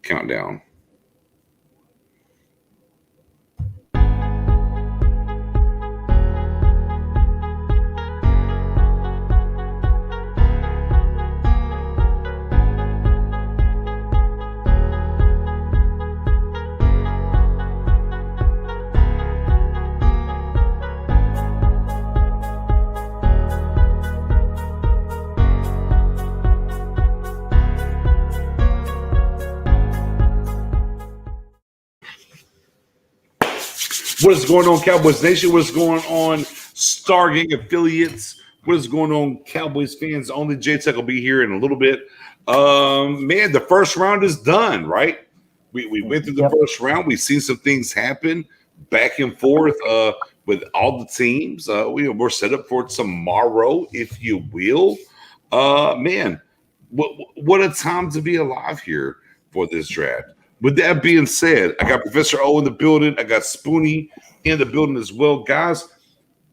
countdown. What is going on, Cowboys Nation? What is going on, Stargang affiliates? What is going on, Cowboys fans? Only J-Tech will be here in a little bit. Man, the first round is done, right? We went through the first round. We've seen some things happen back and forth with all the teams. We're set up for tomorrow, if you will. Man, what a time to be alive here for this draft. With that being said, I got Professor O in the building. I got Spoonie in the building as well. Guys, a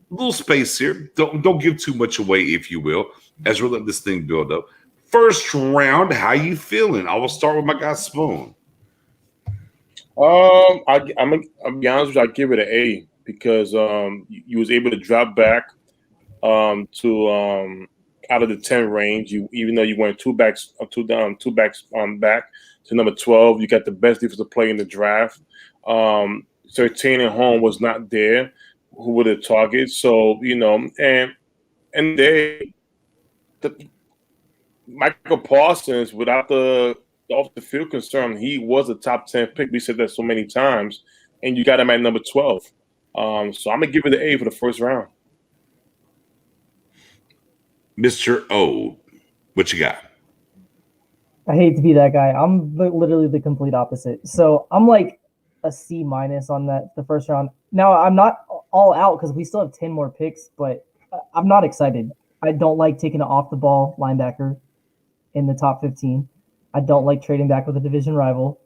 little space here. Don't give too much away, if you will, as we're letting this thing build up. First round, how you feeling? I will start with my guy Spoon. I'll be honest with you, I give it an A because you was able to drop back to out of the 10 range. Even though you went two backs back to number 12, you got the best defensive player in the draft. 13 at home was not there. Who would have targeted? So and Micah Parsons, without the off the field concern, he was a top 10 pick. We said that so many times, and you got him at number 12. So I'm gonna give it an A for the first round. Mr. O, what you got? I hate to be that guy. I'm literally the complete opposite. So I'm like a C- on the first round. Now I'm not all out because we still have 10 more picks, but I'm not excited. I don't like taking an off the ball linebacker in the top 15. I don't like trading back with a division rival.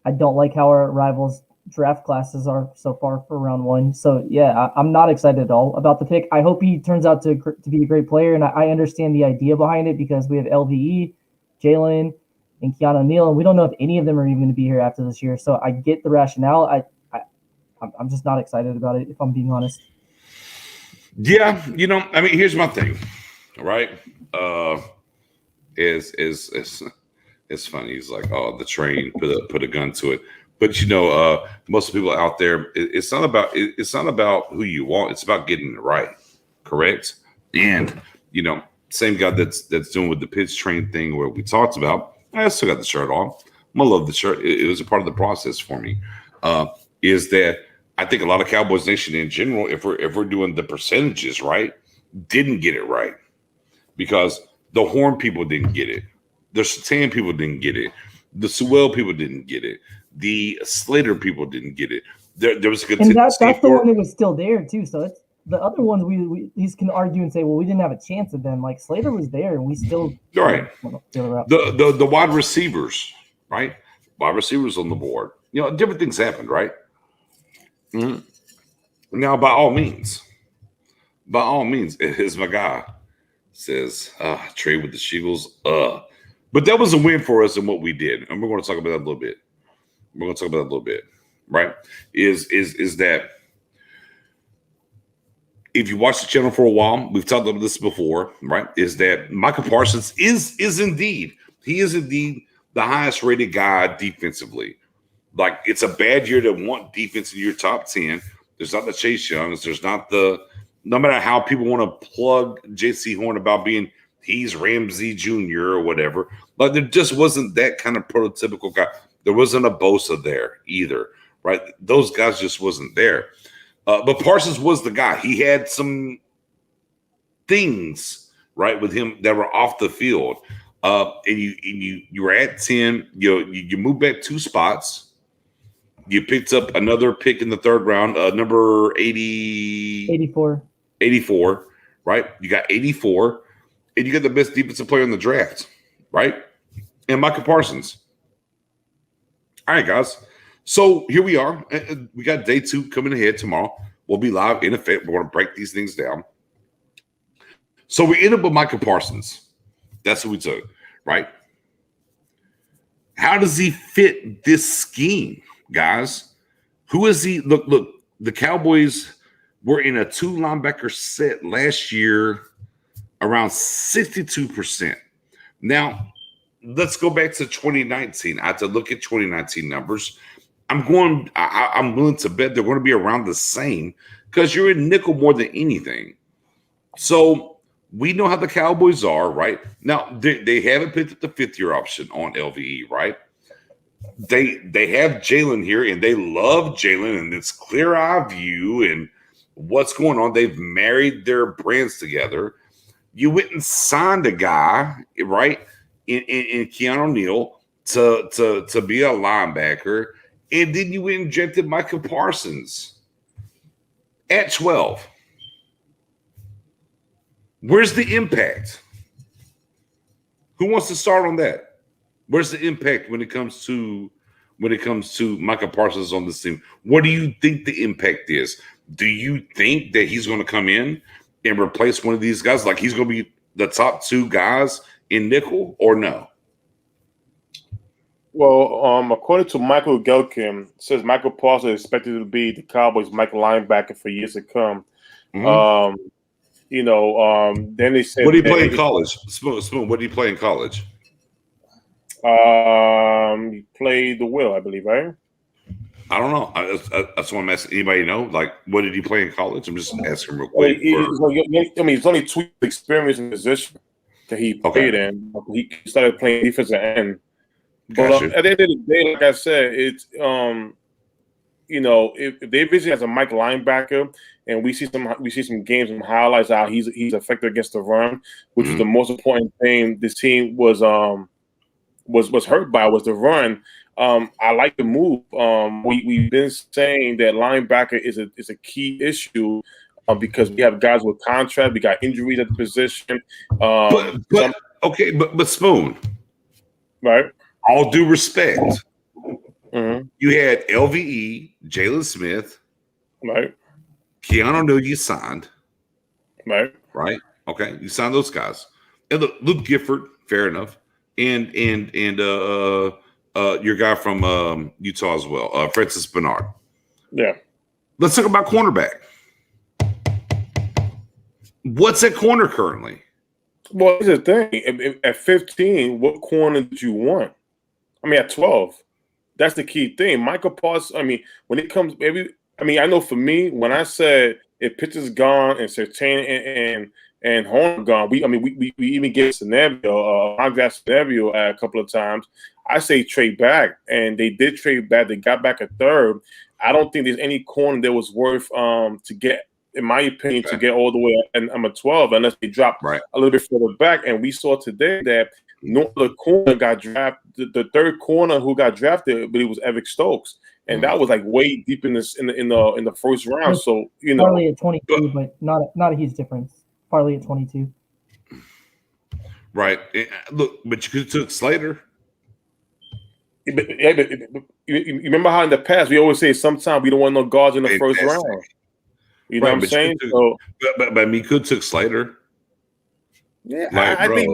I don't like how our rivals' draft classes are so far for round one. So yeah, I'm not excited at all about the pick. I hope he turns out to be a great player, and I understand the idea behind it because we have LVE, Jalen, and Keanu Neal, and we don't know if any of them are even going to be here after this year. So I get the rationale. I'm just not excited about it, if I'm being honest. Yeah, here's my thing, right? It's funny. He's like, oh, the train put a gun to it. But most people out there, it's not about who you want. It's about getting it right, correct? And same guy that's doing with the pitch train thing where we talked about. I still got the shirt on. I love the shirt. It was a part of the process for me. Is that I think a lot of Cowboys Nation in general, if we're doing the percentages right, didn't get it right because the Horn people didn't get it, the Satan people didn't get it, the Sewell people didn't get it, the Slater people didn't get it. There was a good, and that's the one that was still there too. So it's the other ones we can argue and say, well, we didn't have a chance at them. Like Slater was there, and we still right. The wide receivers, right? Wide receivers on the board. Different things happened, right? Mm-hmm. Now, by all means, as my guy says, trade with the Sheagles. But that was a win for us in what we did, and we're going to talk about that a little bit. Right? Is that if you watch the channel for a while, we've talked about this before, right? Is that Micah Parsons is indeed the highest rated guy defensively. Like, it's a bad year to want defense in your top 10. There's not the Chase Youngs. There's not no matter how people want to plug J.C. Horn about being he's Ramsey Jr. or whatever. Like, there just wasn't that kind of prototypical guy. There wasn't a Bosa there either, right? Those guys just wasn't there. But Parsons was the guy. He had some things, right, with him that were off the field. And you were at 10. You moved back 2 spots. You picked up another pick in the third round, number 84, right? You got 84, and you got the best defensive player in the draft, right? And Micah Parsons. All right, guys. So here we are. We got day 2 coming ahead tomorrow. We'll be live in effect. We're going to break these things down. So we ended up with Micah Parsons. That's who we took, right? How does he fit this scheme, guys? Who is he? Look, the Cowboys were in a 2 linebacker set last year around 62%. Now, let's go back to 2019. I had to look at 2019 numbers. I'm willing to bet they're going to be around the same because you're in nickel more than anything. So we know how the Cowboys are, right? Now, they haven't picked up the 5th-year option on LVE, right? They have Jalen here, and they love Jalen, and it's clear eye view and what's going on. They've married their brands together. You went and signed a guy, right, in Keanu Neal to be a linebacker, and then you injected Micah Parsons at 12. Where's the impact? Who wants to start on that? Where's the impact when it comes to Micah Parsons on this team? What do you think the impact is? Do you think that he's going to come in and replace one of these guys? Like he's going to be the top 2 guys in nickel or no? Well, according to Michael Gelkin, says Michael Parsons is expected to be the Cowboys' Michael linebacker for years to come. Mm-hmm. Then they said, what did he play in college? Spoon, what did he play in college? He played the will, I believe, right? I don't know. That's what I'm asking. Anybody know? Like, what did he play in college? I'm just asking real quick. It's only 2 experience in position that he played in. He started playing defensive end. But at the end of the day, like I said, it's if they visit as a Mike linebacker, and we see some games and highlights how he's effective against the run, which is the most important thing this team was hurt by was the run. I like the move. We've been saying that linebacker is a key issue because we have guys with contract, we got injuries at the position. But Spoon, right? All due respect, you had LVE, Jalen Smith, right? Keanu Neal, you signed, right? Okay, you signed those guys, and Luke Gifford, fair enough, and your guy from Utah as well, Francis Bernard. Yeah. Let's talk about cornerback. What's at corner currently? Well, here's the thing. At 15, what corner did you want? I mean, at 12, that's the key thing. Micah Parsons, when it comes, I know for me, when I said if Pitcher's gone and Surtain and Horn gone, we even get a scenario, a couple of times. I say trade back, and they did trade back. They got back a third. I don't think there's any corner that was worth to get, in my opinion, to get all the way and I'm a 12 unless they drop a little bit further back. And we saw today that no other corner got drafted. The third corner who got drafted, but it was Eric Stokes, and that was like way deep in the first round. So Farley at 22, but not a huge difference. Farley at 22. Right. Look, but you could have took Slater. But you remember how in the past we always say sometimes we don't want no guards in the first round. You know what I'm saying? But me could took Slater. Yeah, I think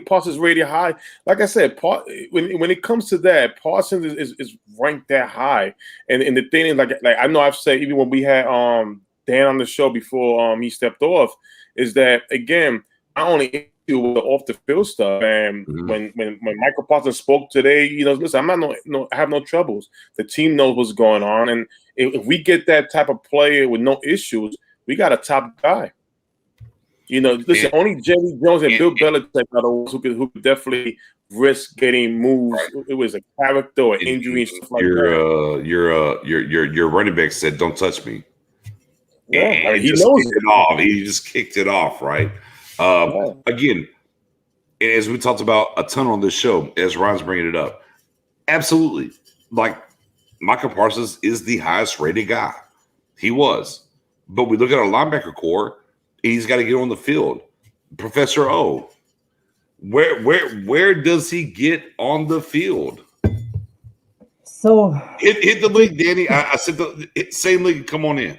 Parsons is really high. Like I said, when it comes to that, Parsons is ranked that high. And the thing is, like I know I've said even when we had Dan on the show before he stepped off, is that again, not only with the off the field stuff. And when Michael Parsons spoke today, listen, I have no troubles. The team knows what's going on, and if we get that type of player with no issues, we got a top guy. Listen, only Jerry Jones and Bill Belichick are the ones who could definitely risk getting moved. It was a character or injury and stuff like that. Your running back said, "Don't touch me." Yeah, he knows it. He just kicked it off, right? Again, as we talked about a ton on this show, as Ron's bringing it up, absolutely. Like Micah Parsons is the highest rated guy. He was, but we look at our linebacker core. He's got to get on the field. Professor O, where does he get on the field? So hit the link, Danny. I said the same link. Come on in.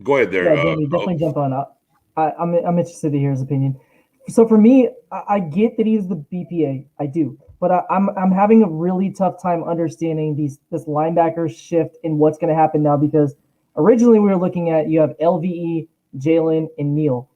Go ahead there. Yeah, Danny, definitely jump on up. I'm interested to hear his opinion. So for me, I get that he's the BPA, I do, but I'm having a really tough time understanding this linebacker shift and what's going to happen now because originally we were looking at you have LVE, Jalen, and Neal.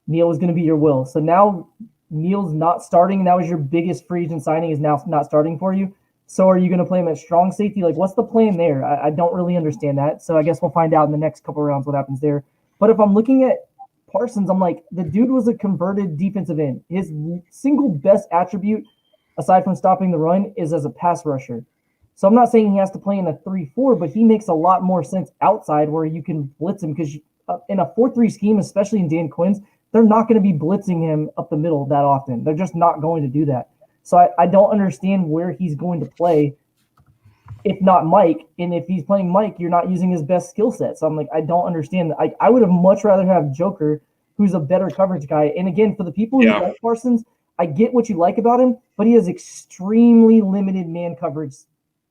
Neal was going to be your will. So now Neal's not starting. That was your biggest free agent signing is now not starting for you. So are you going to play him at strong safety? Like, what's the plan there? I don't really understand that. So I guess we'll find out in the next couple of rounds what happens there. But if I'm looking at Parsons, I'm like, the dude was a converted defensive end. His single best attribute, aside from stopping the run, is as a pass rusher. So I'm not saying he has to play in a 3-4, but he makes a lot more sense outside where you can blitz him because in a 4-3 scheme, especially in Dan Quinn's, they're not going to be blitzing him up the middle that often. They're just not going to do that. So I don't understand where he's going to play if not Mike. And if he's playing Mike, you're not using his best skill set. So I'm like, I don't understand. I would have much rather have Joker, who's a better coverage guy. And again, for the people who like Parsons, I get what you like about him, but he has extremely limited man coverage,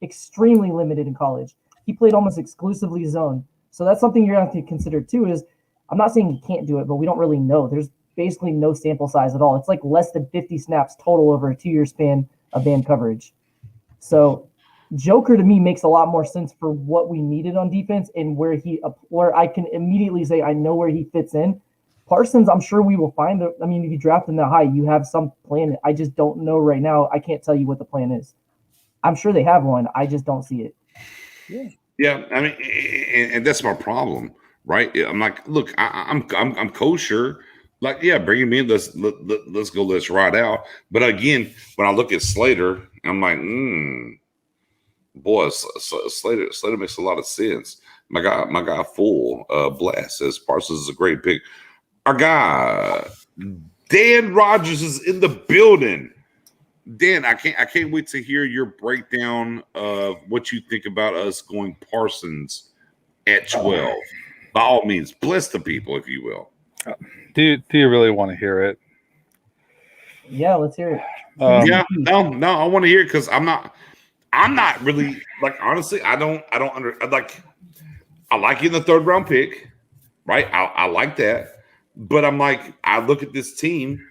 extremely limited in college. He played almost exclusively zone. So that's something you're going to have to consider too is I'm not saying he can't do it, but we don't really know. There's basically no sample size at all. It's like less than 50 snaps total over a 2-year span of man coverage. So Joker to me makes a lot more sense for what we needed on defense and where I can immediately say I know where he fits in. Parsons, I'm sure we will find. I mean, if you draft him that high, you have some plan. I just don't know right now. I can't tell you what the plan is. I'm sure they have one. I just don't see it. Yeah. I mean, and that's my problem, right? I'm like, look, I'm kosher. Like, yeah, bring him in. Let's go. Let's ride out. But again, when I look at Slater, I'm like, boy, Slater makes a lot of sense. My guy, full blast says Parsons is a great pick. Our guy Dan Rogers is in the building. Dan, I can't wait to hear your breakdown of what you think about us going Parsons at 12. By all means, bless the people, if you will. Do you really want to hear it? Yeah, let's hear it. No, I want to hear it because I'm not really like honestly. I like you in the 3rd round pick, right? I like that, but I'm like I look at this team.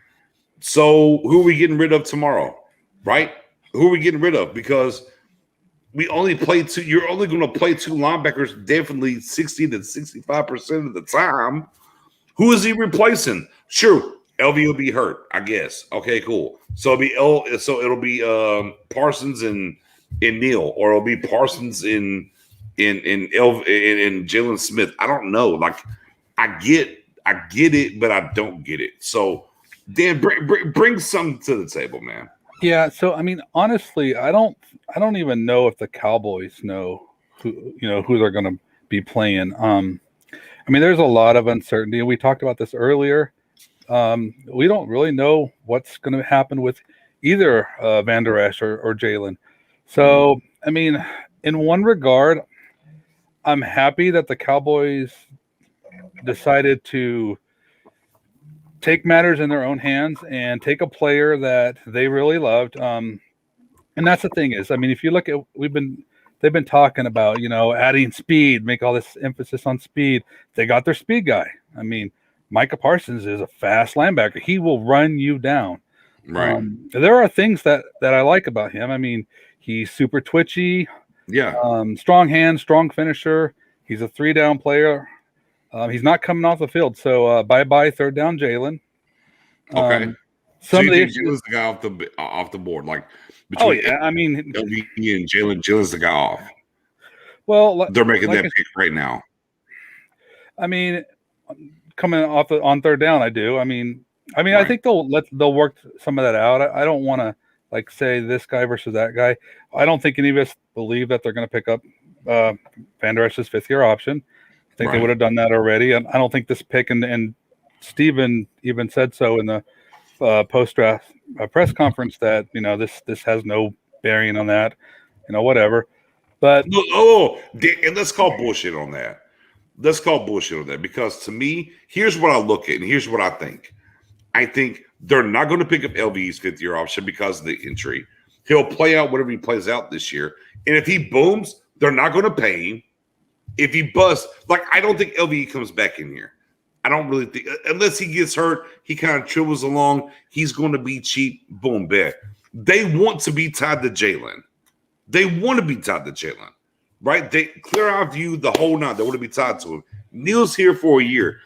So who are we getting rid of tomorrow, right? Who are we getting rid of? Because we only play two. You're only going to play 2 linebackers definitely 60 to 65% of the time. Who is he replacing? Sure, LV will be hurt, I guess. Okay, cool. So it'll be Parsons and Neal, or it'll be Parsons in Jalen Smith. I don't know. Like, I get it, but I don't get it. So, Dan, bring something to the table, man. Yeah. So, I mean, honestly, I don't even know if the Cowboys know who they're going to be playing. I mean, there's a lot of uncertainty, and we talked about this earlier. We don't really know what's going to happen with either Van Der Esch or Jalen. So, I mean, in one regard, I'm happy that the Cowboys decided to take matters in their own hands and take a player that they really loved. And that's the thing is, I mean, if you look at, they've been talking about, adding speed, make all this emphasis on speed. They got their speed guy. I mean, Micah Parsons is a fast linebacker. He will run you down. Right. There are things that I like about him. I mean, he's super twitchy. Yeah. Strong hands, strong finisher. He's a 3-down player. He's not coming off the field. So bye-bye 3rd down Jalen. Okay. So you think Jalen's the guy off the board? Like, I mean, LV and Jalen's the guy off. Well, they're making that pick right now. I mean, coming off on 3rd down, I do. I mean, right. I think they'll work some of that out. I don't want to like say this guy versus that guy. I don't think any of us believe that they're going to pick up Van Der Esch's 5th-year option. I think they would have done that already. And I don't think this pick and Steven even said so in the post-draft press conference that this has no bearing on that, whatever. But and let's call bullshit on that. Because to me, here's what I look at and here's what I think. I think they're not going to pick up LV's 5th-year option because of the injury. He'll play out whatever he plays out this year, and if he booms, they're not going to pay him. If he busts, like I don't think LV comes back in here. I don't really think, unless he gets hurt, he kind of tribbles along. He's going to be cheap. Boom, bet. They want to be tied to Jalen. They want to be tied to Jalen, right? They clear our view the whole night. They want to be tied to him. Neil's here for a year.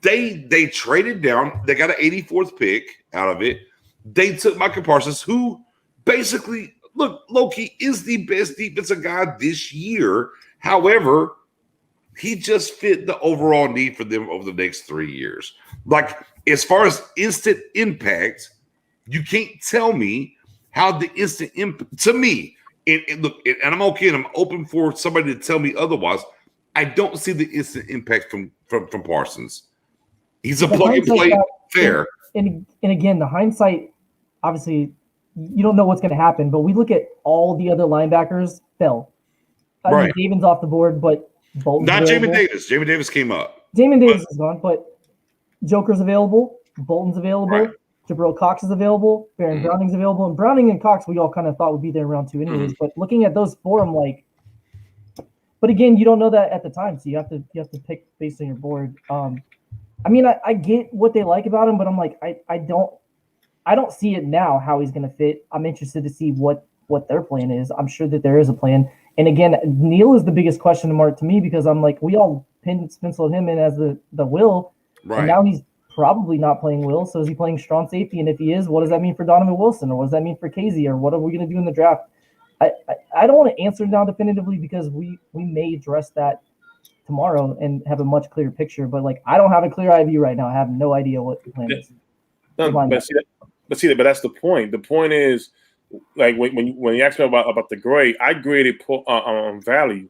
They traded down. They got an 84th pick out of it. They took Micah Parsons, who basically, look, Loki is the best defensive guy this year. However, he just fit the overall need for them over the next 3 years. Like, as far as instant impact, you can't tell me how the instant impact, to me, and look, and I'm okay, and I'm open for somebody to tell me otherwise. I don't see the instant impact from Parsons. He's a plug and play fair. And again, the hindsight, obviously, you don't know what's going to happen, but we look at all the other linebackers fell. Right. Damon's off the board, but Bolton's not available. Jamin Davis. Jamin Davis came up. Jamin Davis is gone, but Joker's available. Bolton's available. Right. Jabril Cox is available. Baron Browning's available. And Browning and Cox, we all kind of thought would be there in round 2 anyways. But looking at those four, I'm like, but again, you don't know that at the time, so you have to pick based on your board. I mean, I get what they like about him, but I'm like, I don't see it now how he's going to fit. I'm interested to see what their plan is. I'm sure that there is a plan. And again, Neil is the biggest question mark to me because I'm like, we all penciled him in as the will, Right. And now he's probably not playing will. So is he playing strong safety? And if he is, what does that mean for Donovan Wilson, or what does that mean for Casey, or what are we going to do in the draft? I don't want to answer now definitively because we may address that tomorrow and have a much clearer picture. But like, I don't have a clear eye view right now. I have no idea what the plan is. But that's the point. The point is, like when you asked me about the grade, I graded value.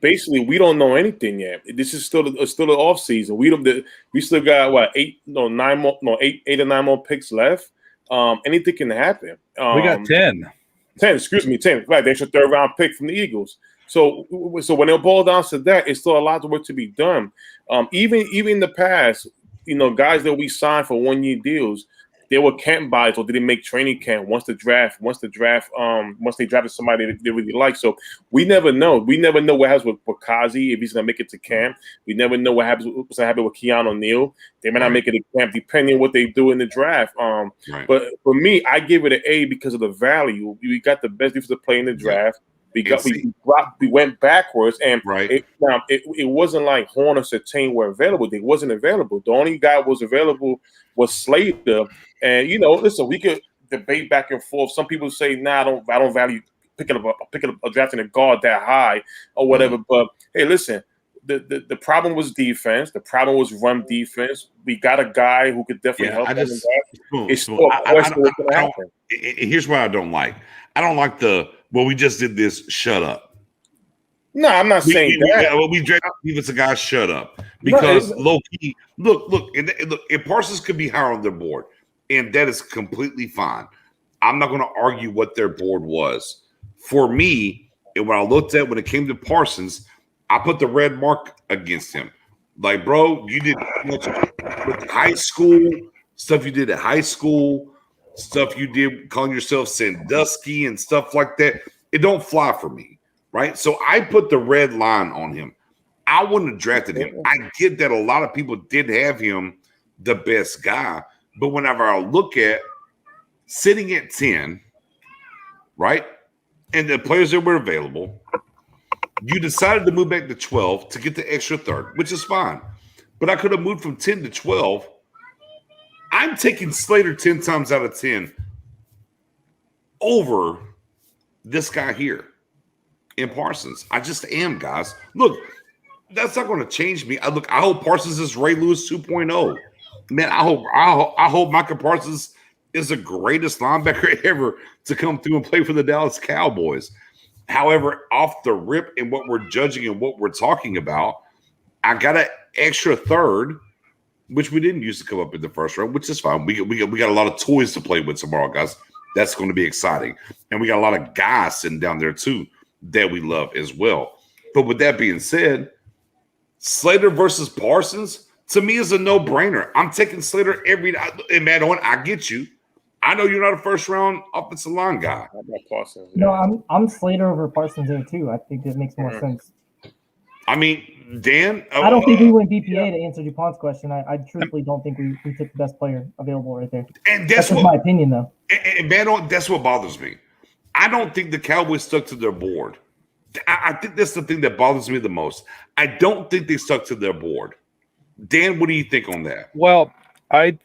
Basically, we don't know anything yet. This is still the off season. We still got eight or nine more picks left. Anything can happen. We got 10. 10. Right, the extra third round pick from the Eagles. So when it boils down to that, it's still a lot of work to be done. Even in the past, guys that we signed for 1 year deals, they were camp buys or didn't make training camp once they drafted somebody that they really like. So we never know. We never know what happens with Kazi, if he's gonna make it to camp. We never know what's gonna happen with Keanu Neal. They may not make it to camp depending on what they do in the draft. But for me, I give it an A because of the value. We got the best defensive player in the draft. We went backwards, and it wasn't like Horn or Sertain were available. They wasn't available. The only guy was available was Slater. And listen, we could debate back and forth. Some people say, "Nah, I don't value picking up a drafting a guard that high or whatever." But hey, listen, the problem was defense. The problem was run defense. We got a guy who could definitely help them. Here's what I don't like. I don't like we just did this. Shut up. No, I'm not saying that. We drafted defensive guys. Shut up, because low key. Look, if Parsons could be higher on their board, and that is completely fine. I'm not going to argue what their board was. For me, and when I looked at when it came to Parsons, I put the red mark against him. Like, bro, you did with high school stuff. You did at high school stuff. You did calling yourself Sandusky and stuff like that. It don't fly for me, right? So I put the red line on him. I wouldn't have drafted him. I get that a lot of people did have him the best guy, but whenever I look at sitting at 10, right, and the players that were available, you decided to move back to 12 to get the extra third, which is fine. But I could have moved from 10 to 12. I'm taking Slater 10 times out of 10 over this guy here in Parsons. I just am, guys. Look, that's not going to change me. I hope Parsons is Ray Lewis 2.0. Man, I hope Micah Parsons is the greatest linebacker ever to come through and play for the Dallas Cowboys. However, off the rip and what we're judging and what we're talking about, I got an extra third, which we didn't use to come up in the first round, which is fine. We got a lot of toys to play with tomorrow, guys. That's going to be exciting. And we got a lot of guys sitting down there, too, that we love as well. But with that being said, Slater versus Parsons, to me, is a no-brainer. I'm taking Slater every – and Matt Owen, I get you. I know you're not a first-round offensive line guy. Parsons, No, I'm Slater over Parsons there, too. I think that makes more sense. I mean, Dan. I don't think we went BPA to answer DuPont's question. I truthfully don't think we took the best player available right there. And that's just my opinion, though. And man, that's what bothers me. I don't think the Cowboys stuck to their board. I think that's the thing that bothers me the most. I don't think they stuck to their board. Dan, what do you think on that? Well, I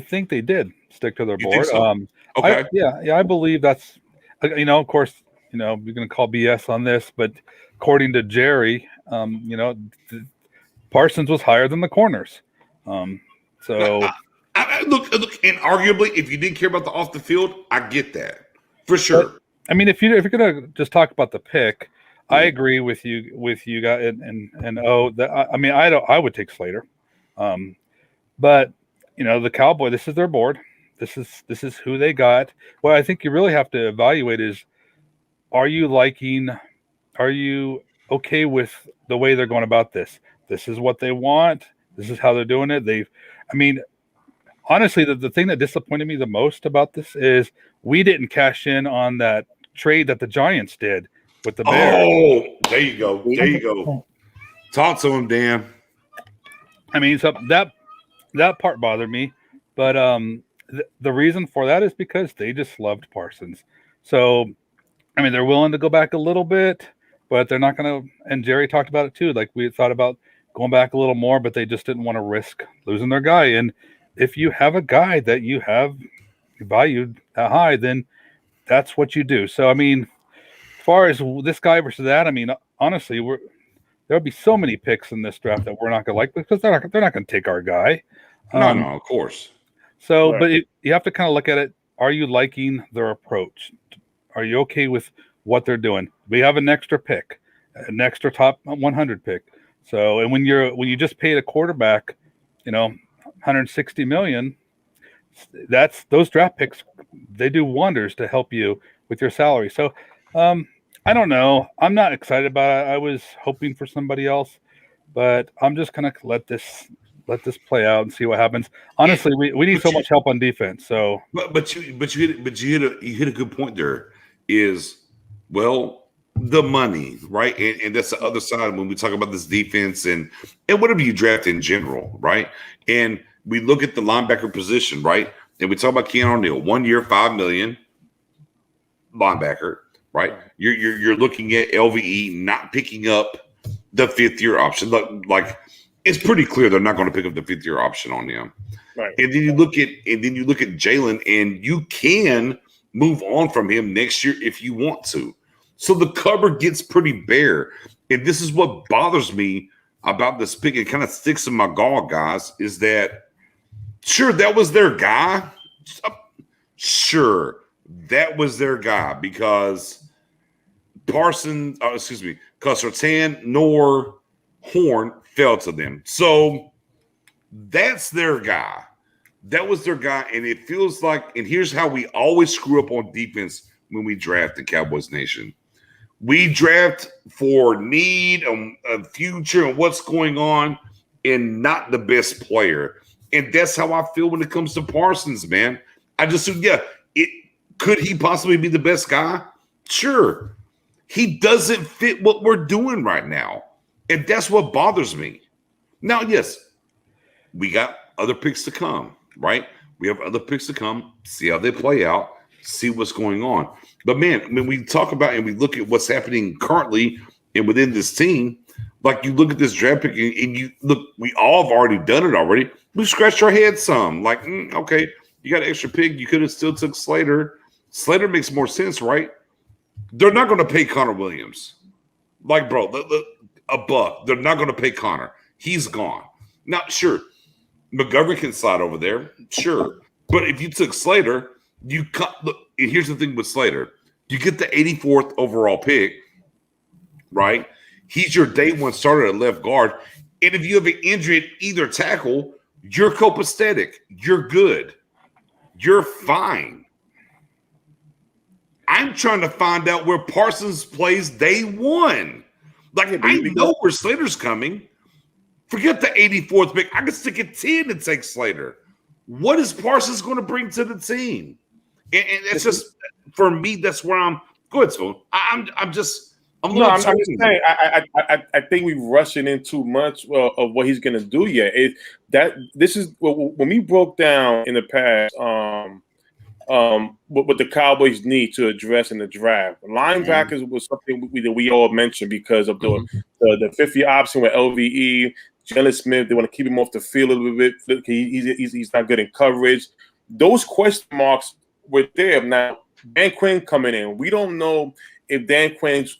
think they did stick to their board. So? Okay. I believe that's, of course, you're going to call BS on this, but according to Jerry, Parsons was higher than the corners. So look, and arguably, if you didn't care about the off the field, I get that for sure. But, I mean, if you're going to just talk about the pick, I agree with you guys, I would take Slater. But the Cowboy, this is their board. This is who they got. What I think you really have to evaluate is, are you okay with the way they're going about this? This is what they want. This is how they're doing it. Honestly, the thing that disappointed me the most about this is we didn't cash in on that trade that the Giants did with the Bears. Oh, there you go. There you go. Talk to him, Dan. I mean, so that part bothered me, but the reason for that is because they just loved Parsons. So, I mean, they're willing to go back a little bit, but they're not going to. And Jerry talked about it too. Like, we thought about going back a little more, but they just didn't want to risk losing their guy. And if you have a guy that you have valued that high, then that's what you do. So, I mean, as far as this guy versus that, I mean, honestly, there'll be so many picks in this draft that we're not going to like, because they're not going to take our guy. No, of course. So, right. But you have to kind of look at it. Are you liking their approach? Are you okay with what they're doing? We have an extra pick, an extra top 100 pick. So, and when you just paid a quarterback, $160 million, those draft picks, they do wonders to help you with your salary. So, I don't know. I'm not excited about it. I was hoping for somebody else, but I'm just gonna let this play out and see what happens. Honestly, we need so much help on defense. So, but you hit a good point there. Is, well, the money, right? And that's the other side when we talk about this defense and whatever you draft in general, right? And we look at the linebacker position, right? And we talk about Keanu Neal, 1 year, $5 million linebacker. Right, you're looking at LVE not picking up the 5th year option. Like it's pretty clear they're not going to pick up the 5th year option on him. Right, and then you look at Jalen, and you can move on from him next year if you want to. So the cupboard gets pretty bare, and this is what bothers me about this pick. It kind of sticks in my gall, guys. Is that sure that was their guy? Sure, that was their guy because Parsons, because Sertan nor Horn fell to them. So that's their guy. That was their guy. And it feels like, and here's how we always screw up on defense when we draft the Cowboys Nation. We draft for need and future and what's going on and not the best player. And that's how I feel when it comes to Parsons, man. I just, could he possibly be the best guy? Sure. He doesn't fit what we're doing right now. And that's what bothers me. Now, yes, we got other picks to come, right? We have other picks to come, see how they play out, see what's going on. But, man, when we talk about and we look at what's happening currently and within this team, like you look at this draft pick and you look, we all have already done it already. We scratched our heads some. Like, okay, you got an extra pick. You could have still took Slater. Slater makes more sense, right? They're not going to pay Connor Williams. Like, bro, a buck. They're not going to pay Connor. He's gone. Now, sure, McGovern can slide over there. Sure. But if you took Slater, look, here's the thing with Slater. You get the 84th overall pick, right? He's your day one starter at left guard. And if you have an injury at either tackle, you're copacetic. You're good. You're fine. I'm trying to find out where Parsons plays day one. Like, I know where Slater's coming. Forget the 84th pick. I can stick at 10 and take Slater. What is Parsons going to bring to the team? And it's just, for me, that's where I'm – go ahead, Spoon. I'm I'm No, I'm just saying. I think we're rushing in too much of what he's going to do yet. This is when we broke down in the past. What the Cowboys need to address in the draft. Linebackers was something we all mentioned because of the 50 option with LVE, Jalen Smith. They want to keep him off the field a little bit. He's not good in coverage. Those question marks were there. Now, Dan Quinn coming in. We don't know if Dan Quinn's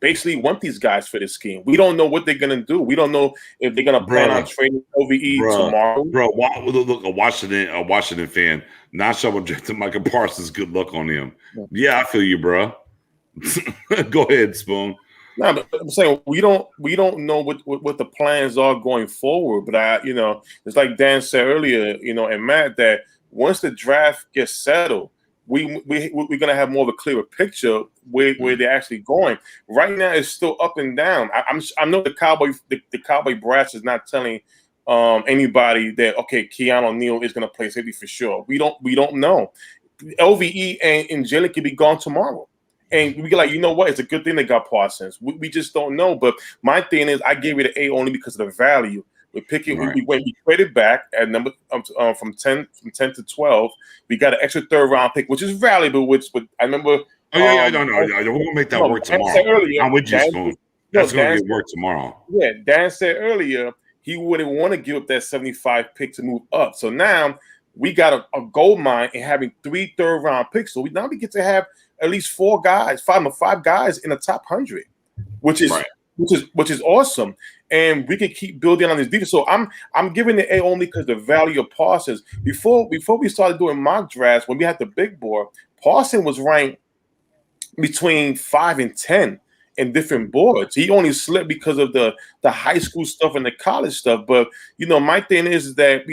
basically want these guys for this scheme. We don't know what they're going to do. We don't know if they're going to plan on trading LVE tomorrow. Look, a Washington fan, not someone drafted Micah Parsons. Good luck on him. Yeah, I feel you, bro. Go ahead, Spoon. No, but I'm saying we don't know what the plans are going forward. But it's like Dan said earlier, and Matt, that once the draft gets settled, we're gonna have more of a clearer picture where they're actually going. Right now, it's still up and down. I know the Cowboy brass is not telling anybody that Keanu Neal is gonna play safety for sure. We don't know. LVE and Jalen could be gone tomorrow. And we get like, you know what? It's a good thing they got Parsons. We just don't know. But my thing is, I gave it an A only because of the value. We're picking. Right. We traded back at number from 10 to 12. We got an extra third round pick, which is valuable. Which I remember. No. We're gonna make that work tomorrow. I'm with you, Spoon. That's gonna get work tomorrow. Yeah, Dan said earlier he wouldn't want to give up that 75 pick to move up. So now we got a gold mine in having 3 third round picks. So we get to have at least 5 guys in the top 100, which is awesome, and we can keep building on this defense. So I'm giving the A only because the value of Parsons. Before we started doing mock drafts, when we had the big board, Parsons was ranked between 5 and 10 in different boards. He only slipped because of the high school stuff and the college stuff. But my thing is that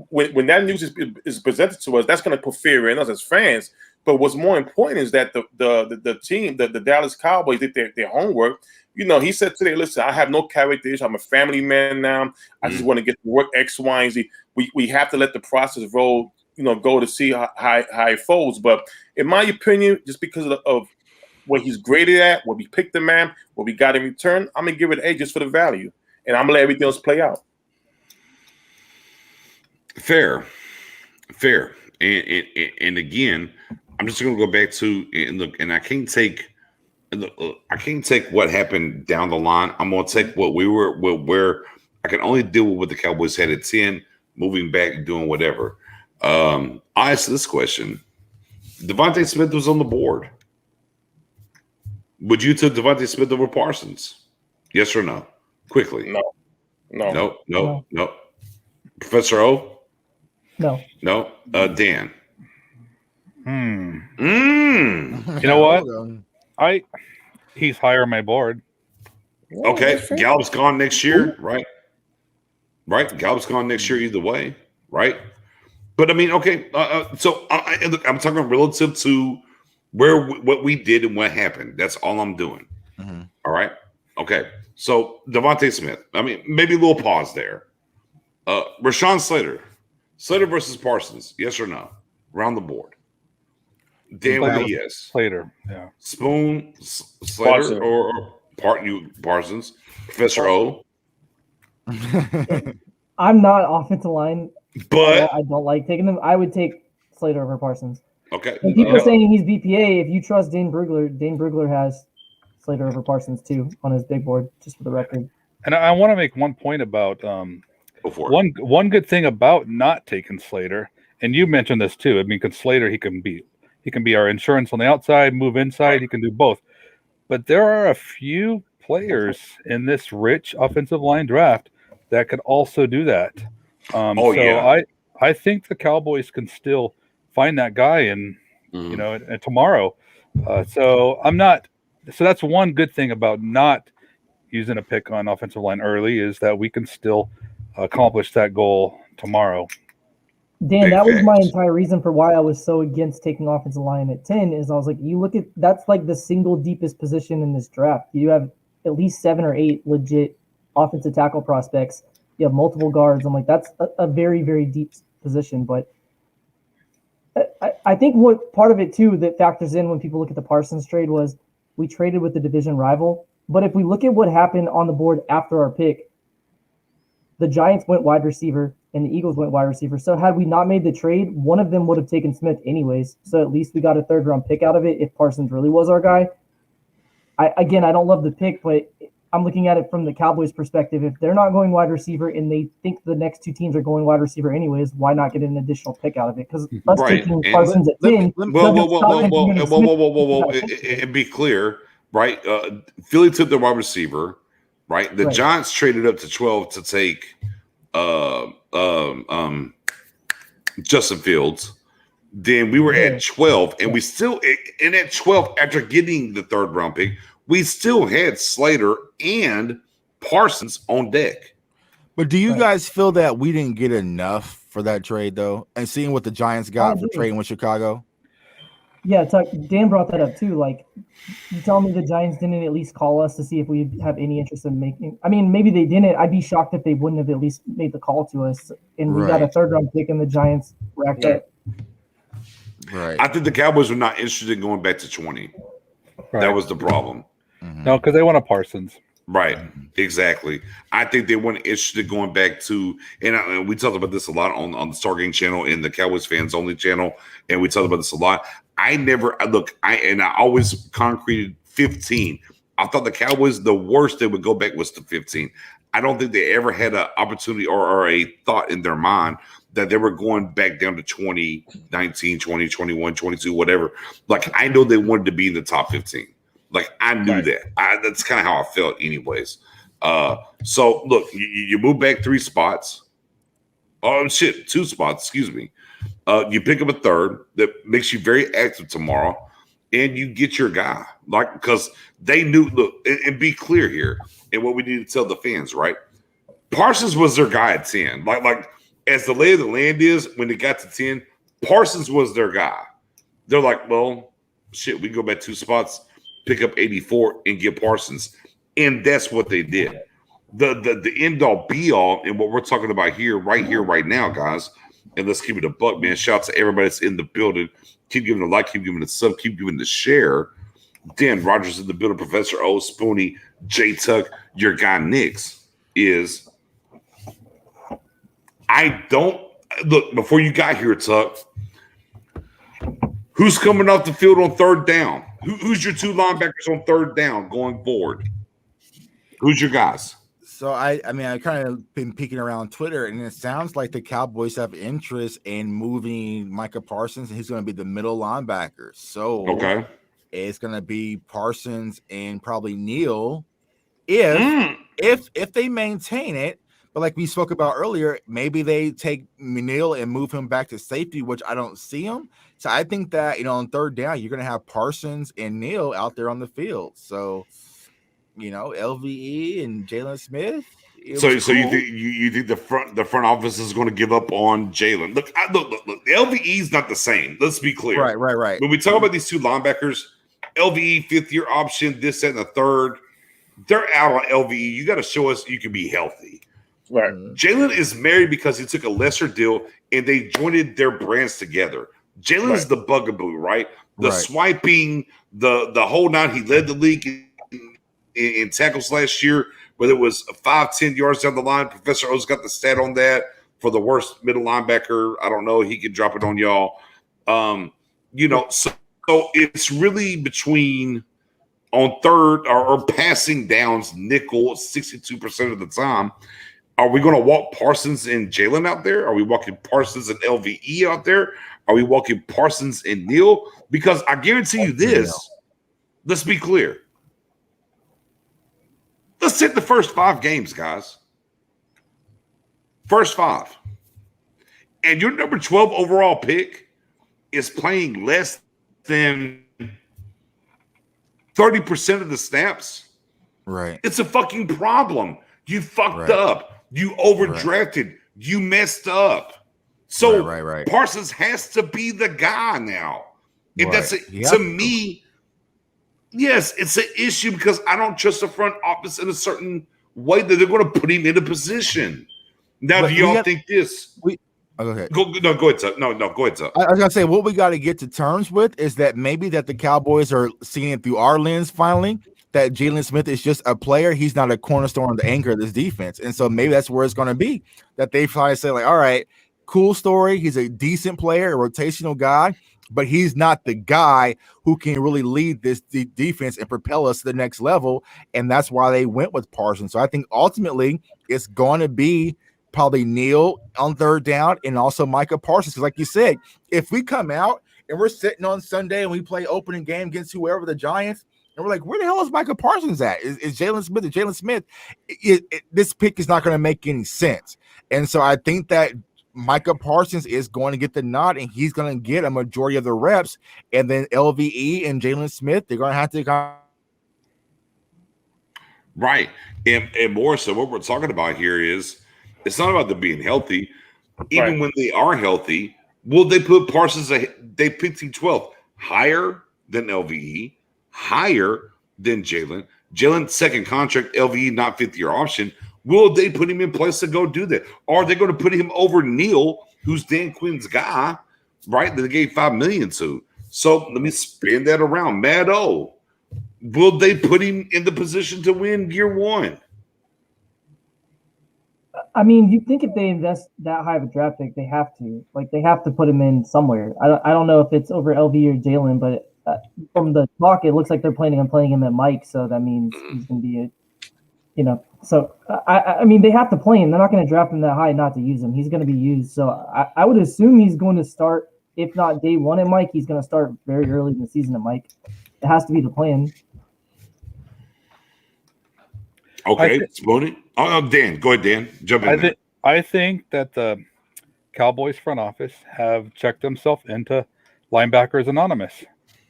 when that news is presented to us, that's going to put fear in us as fans. But what's more important is that the team, the Dallas Cowboys, did their homework. He said today, listen, I have no character issue. I'm a family man now. I just want to get to work X, Y, and Z. We have to let the process roll, go to see how it folds. But in my opinion, just because of what he's graded at, what we picked the man, what we got in return, I'm going to give it an A just for the value. And I'm going to let everything else play out. Fair. And again, I'm just going to go back to and look, and I can't take what happened down the line. I'm going to take where I can only deal with what the Cowboys had at 10, moving back, doing whatever. I asked this question: Devontae Smith was on the board. Would you take Devontae Smith over Parsons? Yes or no? Quickly. No. Professor O? No. Dan? You know what? He's higher on my board. Okay, Gallup's gone next year, right? Gallup's gone next year either way, right? But I mean, okay. So I'm talking relative to what we did and what happened. That's all I'm doing. Mm-hmm. All right. Okay. So Devontae Smith. I mean, maybe a little pause there. Rashawn Slater versus Parsons. Yes or no? Around the board. Dan with a yes. Slater. Yeah. Spoon, Slater, or Parsons. Professor O. I'm not offensive line, but I don't like taking them. I would take Slater over Parsons. Okay. And people are saying he's BPA. If you trust Dane Brugler has Slater over Parsons too on his big board, just for the record. And I want to make one point about one good thing about not taking Slater, and you mentioned this too. I mean, because Slater, he can be our insurance on the outside, move inside. He can do both. But there are a few players in this rich offensive line draft that could also do that. I think the Cowboys can still find that guy and tomorrow. So that's one good thing about not using a pick on offensive line early is that we can still accomplish that goal tomorrow. Dan, that was my entire reason for why I was so against taking offensive line at 10 is I was like, you look at that's like the single deepest position in this draft. You have at least 7 or 8 legit offensive tackle prospects. You have multiple guards. I'm like, that's a very, very deep position. But I think what part of it too that factors in when people look at the Parsons trade was we traded with the division rival. But if we look at what happened on the board after our pick, the Giants went wide receiver and the Eagles went wide receiver. So had we not made the trade, one of them would have taken Smith anyways. So at least we got a 3rd-round pick out of it if Parsons really was our guy. I don't love the pick, but I'm looking at it from the Cowboys' perspective. If they're not going wide receiver and they think the next 2 teams are going wide receiver anyways, why not get an additional pick out of it? Because us taking Parsons at 10 whoa. And be clear, right? Philly took the wide receiver, right? The Giants traded up to 12 to take Justin Fields. Then we were at 12, and we still and at 12 after getting the 3rd-round pick, we still had Slater and Parsons on deck. But do you guys feel that we didn't get enough for that trade, though? And seeing what the Giants got for trading with Chicago? Yeah, Dan brought that up, too. Like, you tell me the Giants didn't at least call us to see if we have any interest in making – I mean, maybe they didn't. I'd be shocked if they wouldn't have at least made the call to us. And we got a 3rd-round pick, and the Giants racked up. Right. I think the Cowboys were not interested in going back to 20. Right. That was the problem. Mm-hmm. No, because they want a Parsons. Right. Exactly. I think they weren't interested in going back to, and we talked about this a lot on the Stargame channel and the Cowboys Fans Only channel, and we talked about this a lot. I always concreted 15. I thought the Cowboys, the worst they would go back was to 15. I don't think they ever had an opportunity or a thought in their mind that they were going back down to 20, 19, 20, 21, 22, whatever. Like, I know they wanted to be in the top 15. Like, I knew that. That's kind of how I felt anyways. So, look, you move back 3 spots. Oh, shit, 2 spots, excuse me. You pick up a 3rd that makes you very active tomorrow, and you get your guy. Like, because they knew, look, and be clear here, and what we need to tell the fans, right? Parsons was their guy at 10. Like as the lay of the land is, when they got to 10, Parsons was their guy. They're like, well, shit, we can go back 2 spots, pick up 84, and get Parsons. And that's what they did. The end-all, be-all, and what we're talking about here, right now, guys, and let's keep it a buck, man. Shout out to everybody that's in the building. Keep giving a like, keep giving a sub, keep giving the share. Dan Rogers in the building, Professor O, Spoonie, J Tuck, your guy Nix is – I don't look before you got here, Tuck. Who's coming off the field on 3rd down? Who's your 2 linebackers on 3rd down going forward? Who's your guys? So I kind of been peeking around Twitter, and it sounds like the Cowboys have interest in moving Micah Parsons, and he's going to be the middle linebacker. So it's going to be Parsons and probably Neal if they maintain it. But like we spoke about earlier, maybe they take Neal and move him back to safety, which I don't see him. So I think that, on 3rd down, you're going to have Parsons and Neal out there on the field. So, LVE and Jalen Smith. So you think the front office is going to give up on Jalen? Look. The LVE is not the same. Let's be clear. Right. When we talk about these 2 linebackers, LVE 5th-year option, this, that, and the 3rd, they're out on LVE. You got to show us you can be healthy. Right. Jalen is married because he took a lesser deal and they joined their brands together. Jalen is the bugaboo, right? The swiping, the whole 9. He led the league in tackles last year, whether it was 5-10 yards down the line. Professor O's got the stat on that for the worst middle linebacker. I don't know. He could drop it on y'all. So it's really between on 3rd or passing downs, nickel 62% of the time. Are we going to walk Parsons and Jalen out there? Are we walking Parsons and LVE out there? Are we walking Parsons and Neal? Because I guarantee you this. Let's be clear. Let's take the first 5 games, guys. First 5. And your number 12 overall pick is playing less than 30% of the snaps. Right. It's a fucking problem. You fucked up. You overdrafted. Right. You messed up. So Parsons has to be the guy now. And that's to me, yes, it's an issue because I don't trust the front office in a certain way that they're going to put him in a position. Now, do y'all think this? Oh, go ahead. Go ahead, sir. No, go ahead, sir. I was gonna say what we got to get to terms with is that maybe that the Cowboys are seeing it through our lens finally. That Jalen Smith is just a player; he's not a cornerstone or the anchor of this defense, and so maybe that's where it's going to be. That they finally say, like, all right, cool story. He's a decent player, a rotational guy, but he's not the guy who can really lead this defense and propel us to the next level. And that's why they went with Parsons. So I think ultimately it's going to be probably Neal on third down and also Micah Parsons. Because like you said, if we come out and we're sitting on Sunday and we play opening game against whoever, the Giants, and we're like, where the hell is Micah Parsons at? Is Jalen Smith? Jalen Smith? This pick is not going to make any sense. And so I think that Micah Parsons is going to get the nod, and he's going to get a majority of the reps. And then LVE and Jalen Smith, they're going to have to. Right. And more so, what we're talking about here is it's not about them being healthy. Even when they are healthy, will they put Parsons, they picked him 12th, higher than LVE, higher than Jalen. Jalen's second contract, LVE not fifth-year option. Will they put him in place to go do that? Or are they going to put him over Neal, who's Dan Quinn's guy, right, that they gave $5 million to? So let me spin that around. Matt O, will they put him in the position to win year one? I mean, you think if they invest that high of a draft pick, they have to. Like, they have to put him in somewhere. I don't know if it's over LV or Jalen, but from the talk, it looks like they're planning on playing him at Mike, so that means he's going to be so I mean, they have to play him. They're not going to draft him that high not to use him. He's going to be used. So I would assume he's going to start, if not day one at Mike, he's going to start very early in the season at Mike. It has to be the plan. Okay, Spoony. Dan, go ahead, Dan. Jump in. I think that the Cowboys front office have checked themselves into Linebackers Anonymous.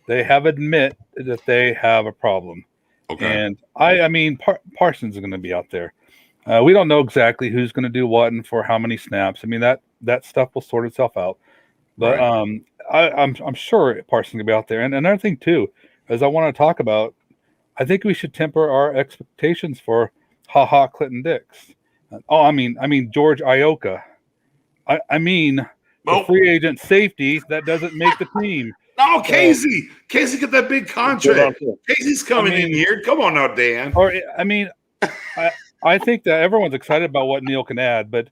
They have admit that they have a problem. Okay. And I mean, Parsons is going to be out there. We don't know exactly who's going to do what and for how many snaps. I mean, that stuff will sort itself out. But I'm sure Parsons will be out there. And another thing too, is I want to talk about, I think we should temper our expectations for Clinton Dix. I mean George Ioka. I mean the free agent safety that doesn't make the team. No, Casey. Casey got that big contract. Casey's coming in here. Come on now, Dan. Or I think that everyone's excited about what Neal can add, but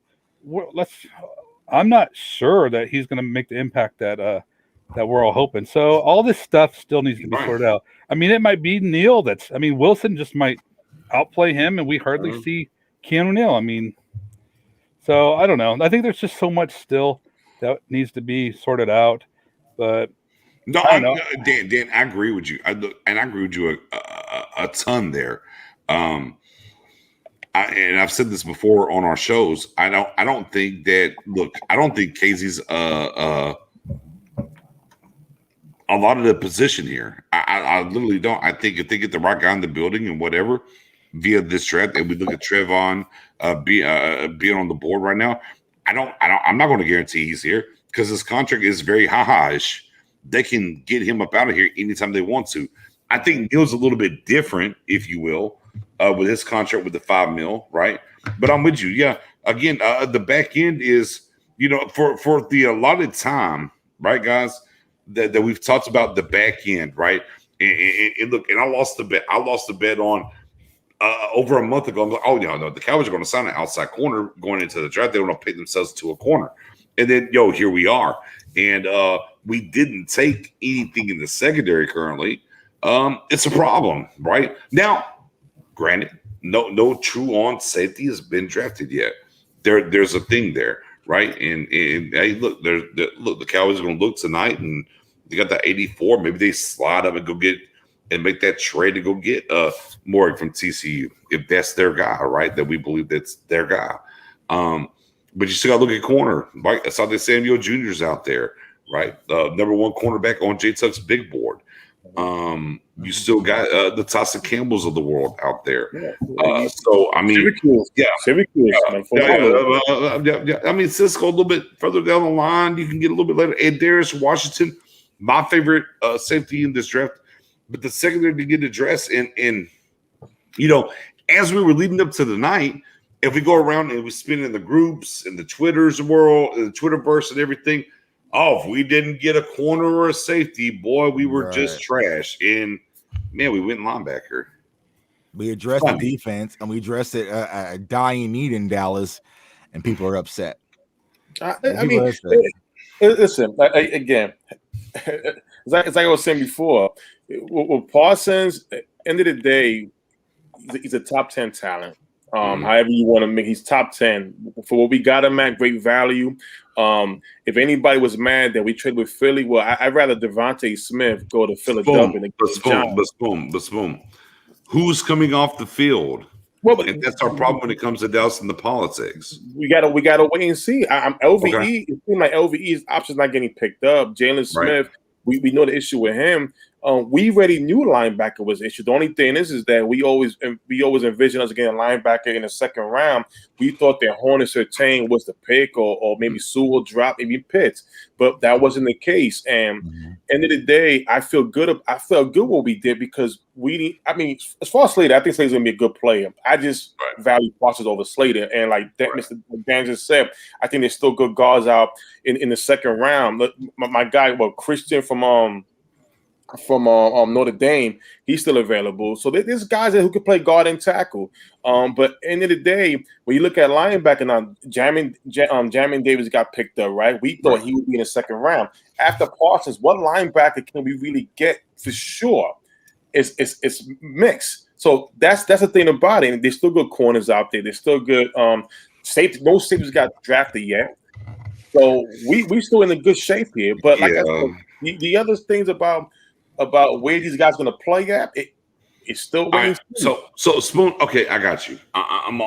I'm not sure that he's going to make the impact that we're all hoping. So all this stuff still needs to be sorted out. I mean, it might be Neal Wilson just might outplay him, and we hardly see Keanu Neal. I mean, so I don't know. I think there's just so much still that needs to be sorted out. But no, Dan, I agree with you. I agree with you a ton there. And I've said this before on our shows. I don't think that. Look, I don't think Casey's a lot of the position here. I literally don't. I think if they get the right guy in the building and whatever via this draft, and we look at Trevon being on the board right now, I'm not going to guarantee he's here because his contract is very ha-ha-ish. They can get him up out of here anytime they want to. I think Neal's a little bit different, if you will, with his contract with the $5 million, right? But I'm with you. Yeah. Again, the back end is, for the allotted time, right, guys, that we've talked about the back end, right? And look, and I lost the bet. I lost the bet on over a month ago. I'm like, no, the Cowboys are going to sign an outside corner going into the draft. They want to pick themselves to a corner. And then, here we are. And we didn't take anything in the secondary currently. It's a problem, right? Now, granted, no true on safety has been drafted yet. There's a thing there, right? And hey, look, the Cowboys are going to look tonight, and they got that 84. Maybe they slide up and go get and make that trade to go get Morgan from TCU if that's their guy, right? That we believe that's their guy. But you still got to look at corner, right? I saw that Samuel Jr.'s out there, right? Number one cornerback on J Tuck's big board. You still got the Tyson Campbells of the world out there. So I mean, I mean, Cisco a little bit further down the line. You can get a little bit later. And Darius Washington, my favorite safety in this draft, but the secondary to get addressed. And as we were leading up to the night, if we go around and we spin in the groups and the Twitter's world, the Twitterverse and everything, if we didn't get a corner or a safety, boy, we were just trash. And man, we went linebacker. We addressed the defense and we addressed a dying need in Dallas, and people are upset. I mean, listen, again, it's like I was saying before, with Parsons, end of the day, he's a top 10 talent. However you want to make, he's top 10 for what we got him at, great value. If anybody was mad that we traded with Philly, well, I'd rather Devontae Smith go to Philadelphia. Boom. Who's coming off the field? Well, and that's our problem when it comes to Dallas and the politics. We gotta wait and see. LVE, it seems like LVE's options not getting picked up. Jalen Smith, we know the issue with him. We already knew linebacker was an issue. The only thing is that we always envisioned us getting a linebacker in the second round. We thought that Hornets or Tane was the pick, or maybe Sewell will drop, maybe Pitts, but that wasn't the case. And end of the day, I felt good what we did because as far as Slater, I think Slater's gonna be a good player. I just value Parsons over Slater, and like that, Mr. Dan just said, I think there's still good guards out in the second round. Look, my guy, Christian from Notre Dame, he's still available. So there's guys who can play guard and tackle. But end of the day, when you look at linebacker now, Jamin Davis got picked up, right? We thought he would be in the second round. After Parsons, what linebacker can we really get for sure? It's mixed. So that's the thing about it. And there's still good corners out there. There's still good safety. No safeties got drafted yet. So we still in a good shape here. But like I said, the other things about where these guys going to play at, it's still waiting. So Spoon, okay, I got you. I'm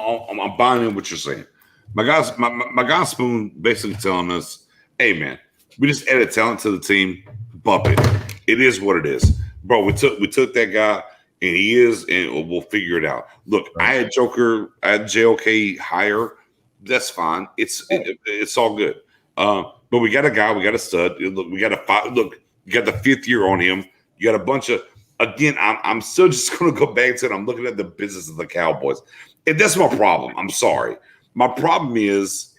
buying in what you're saying. My guy Spoon basically telling us, hey man, we just added talent to the team. Bump it. It is what it is, bro. We took that guy, and he is, and we'll figure it out. Look, I had JOK higher. That's fine. It's all good. But we got a guy. We got a stud. Look, we got you got the fifth year on him. You got a bunch of, again, I'm still just going to go back to it. I'm looking at the business of the Cowboys. And that's my problem. I'm sorry. My problem is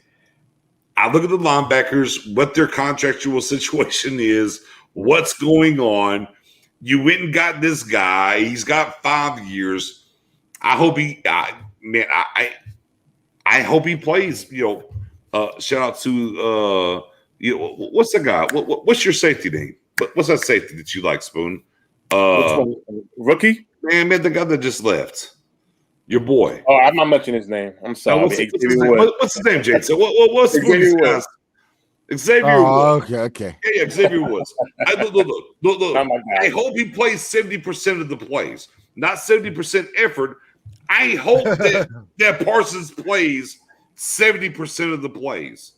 I look at the linebackers, what their contractual situation is, what's going on. You went and got this guy. He's got 5 years. I hope I hope he plays, shout out to, what's the guy? What's your safety name? What's that safety that you like, Spoon? Rookie? Man, the guy that just left. Your boy. Oh, I'm not mentioning his name. I'm sorry. What's his name, Jason? What's Spoon's guy? Xavier Woods. Okay. Yeah, Xavier Woods. Look. I hope he plays 70% of the plays, not 70% effort. I hope that Parsons plays 70% of the plays.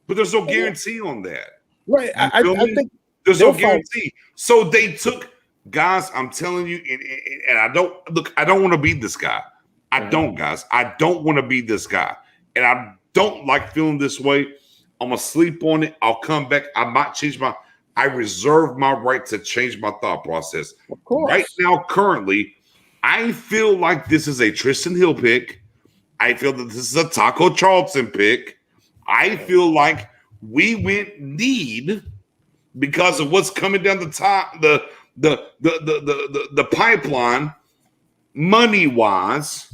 But there's no guarantee on that. Right. I think there's no guarantee. So they took guys, I'm telling you, and I don't want to be this guy. I don't, guys. I don't want to be this guy. And I don't like feeling this way. I'm going to sleep on it. I'll come back. I might change I reserve my right to change my thought process. Of course. Right now, currently, I feel like this is a Tristan Hill pick. I feel that this is a Taco Charlton pick. I feel like we went need because of what's coming down the top, the pipeline, money wise,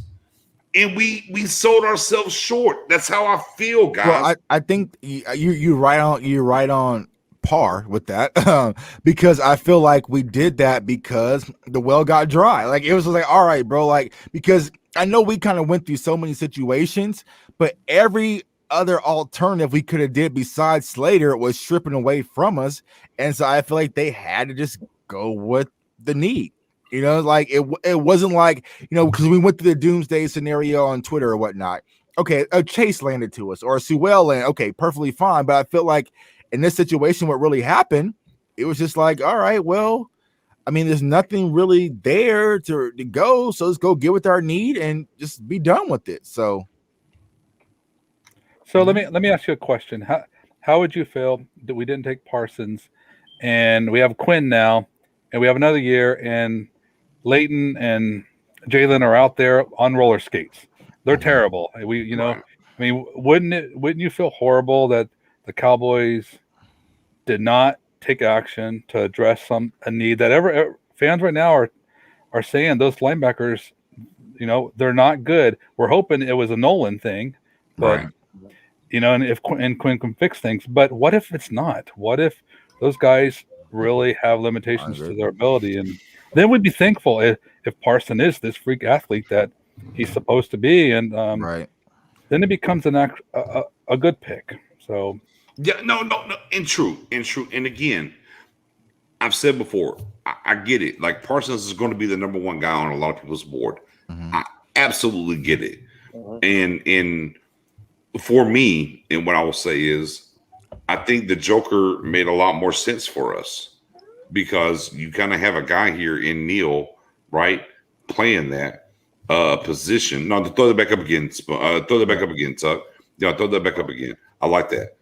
and we sold ourselves short. That's how I feel, guys. Well, I think you're right on par with that because I feel like we did that because the well got dry. Like it was like, all right, bro. Like because I know we kind of went through so many situations, but every other alternative we could have did besides Slater was stripping away from us, and so I feel like they had to just go with the need. Like it wasn't like because we went through the doomsday scenario on Twitter or whatnot. Okay, a Chase landed to us or a Sewell landed. Okay, perfectly fine, but I feel like in this situation, what really happened, it was just like, all right, well, I mean, there's nothing really there to go, so let's go get with our need and just be done with it. So let me ask you a question. How would you feel that we didn't take Parsons and we have Quinn now and we have another year and Leighton and Jalen are out there on roller skates? They're terrible. I mean, wouldn't you feel horrible that the Cowboys did not take action to address a need that fans right now are saying those linebackers, they're not good. We're hoping it was a Nolan thing, but and Quinn can fix things. But what if it's not? What if those guys really have limitations to their ability? And then we'd be thankful if Parson is this freak athlete that he's supposed to be, and then it becomes a good pick. So no, and true. And again, I've said before, I get it. Like Parsons is going to be the number one guy on a lot of people's board. I absolutely get it. And for me, and what I will say is, I think the Joker made a lot more sense for us because you kind of have a guy here in Neal, right, playing that position. No, throw that back up again. Throw that back up again, Tuck. Yeah, throw that back up again. I like that.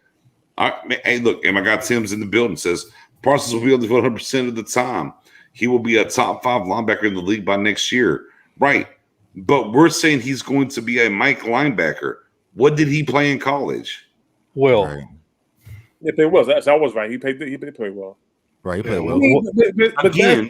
Hey, look, and my guy Tim's in the building says Parsons will be on the field 100% of the time. He will be a top 5 linebacker in the league by next year. Right. But we're saying he's going to be a Mike linebacker. What did he play in college? Well, yeah, it was. That was right. He played well. Right, he played well.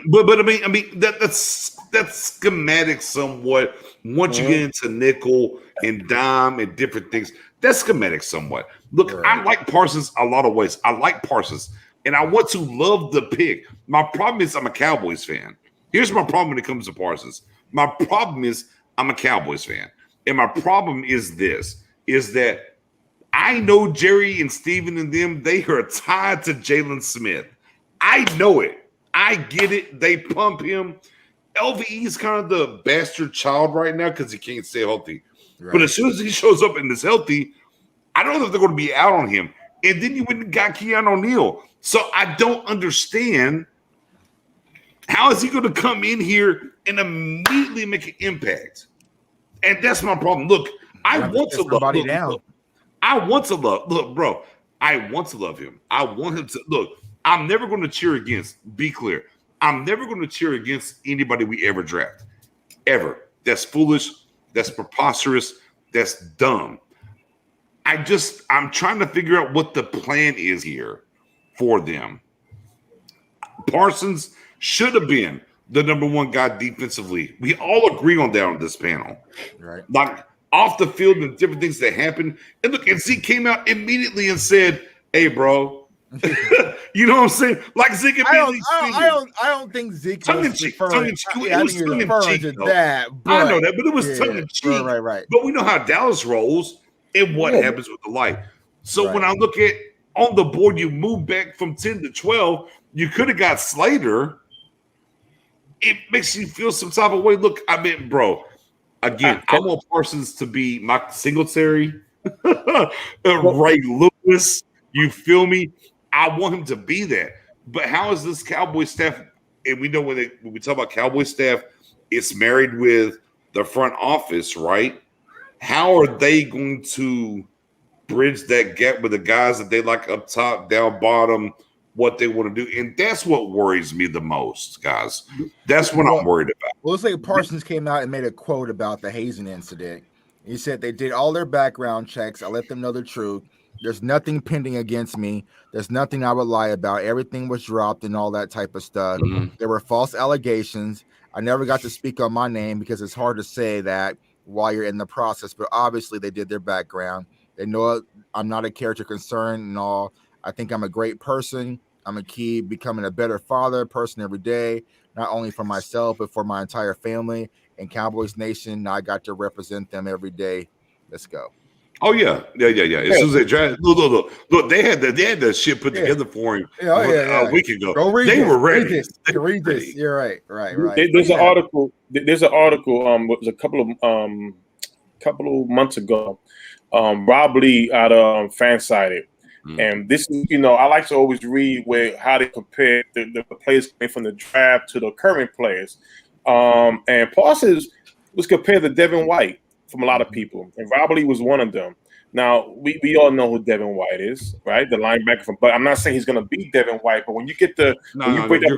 But I mean that's schematic somewhat. Once you get into nickel and dime and different things, that's schematic somewhat. Look, I like Parsons a lot of ways. I like Parsons, and I want to love the pick. My problem is I'm a Cowboys fan. Here's my problem when it comes to Parsons. My problem is I'm a Cowboys fan, and my problem is that I know Jerry and Steven and them, they are tied to Jalen Smith. I know it. I get it. They pump him. LVE is kind of the bastard child right now because he can't stay healthy. Right. But as soon as he shows up and is healthy, I don't know if they're going to be out on him. And then you went and got Keanu O'Neal. So I don't understand how is he going to come in here and immediately make an impact. And that's my problem. Look, I want to love him. I want to love him. I want him to look. I'm never going to cheer against. Be clear. I'm never going to cheer against anybody we ever draft. Ever. That's foolish. That's preposterous. That's dumb. I'm trying to figure out what the plan is here for them. Parsons should have been the number one guy defensively. We all agree on that on this panel. Right. Like off the field and different things that happened. And look, and Zeke came out immediately and said, "Hey, bro." You know what I'm saying? Like Zeke. I don't think Zeke tongue in cheek. It was tongue in cheek. That, I know that, but it was tongue in cheek. Right. But we know how Dallas rolls and what happens with the light. So when I look at on the board, you move back from 10 to 12. You could have got Slater. It makes you feel some type of way. Look, I mean, bro. Again, I want Parsons to be my Singletary, Ray Lewis. You feel me? I want him to be that. But how is this Cowboy staff? And we know when we talk about Cowboy staff, it's married with the front office, right? How are they going to bridge that gap with the guys that they like up top, down bottom, what they want to do? And that's what worries me the most, guys. That's what I'm worried about. Well, let's say Parsons came out and made a quote about the hazing incident. He said they did all their background checks. I let them know the truth. There's nothing pending against me. There's nothing I would lie about. Everything was dropped and all that type of stuff. There were false allegations. I never got to speak on my name because it's hard to say that while you're in the process, but obviously they did their background. They know I'm not a character concern and all. I think I'm a great person. I'm a key becoming a better father person every day, not only for myself, but for my entire family and Cowboys Nation. I got to represent them every day. Let's go. Oh yeah. As soon as they draft, look, they had that shit put together for him a week ago. They were ready. Read this. You're right. There's an article. There's an article. It was a couple of months ago. Rob Lee out of Fansided, and this is I like to always read how they compare the players coming from the draft to the current players. And Parsons was compared to Devin White from a lot of people, and Rob Lee was one of them. Now we all know who Devin White is, right? The linebacker but I'm not saying he's going to beat Devin White. But when you get you're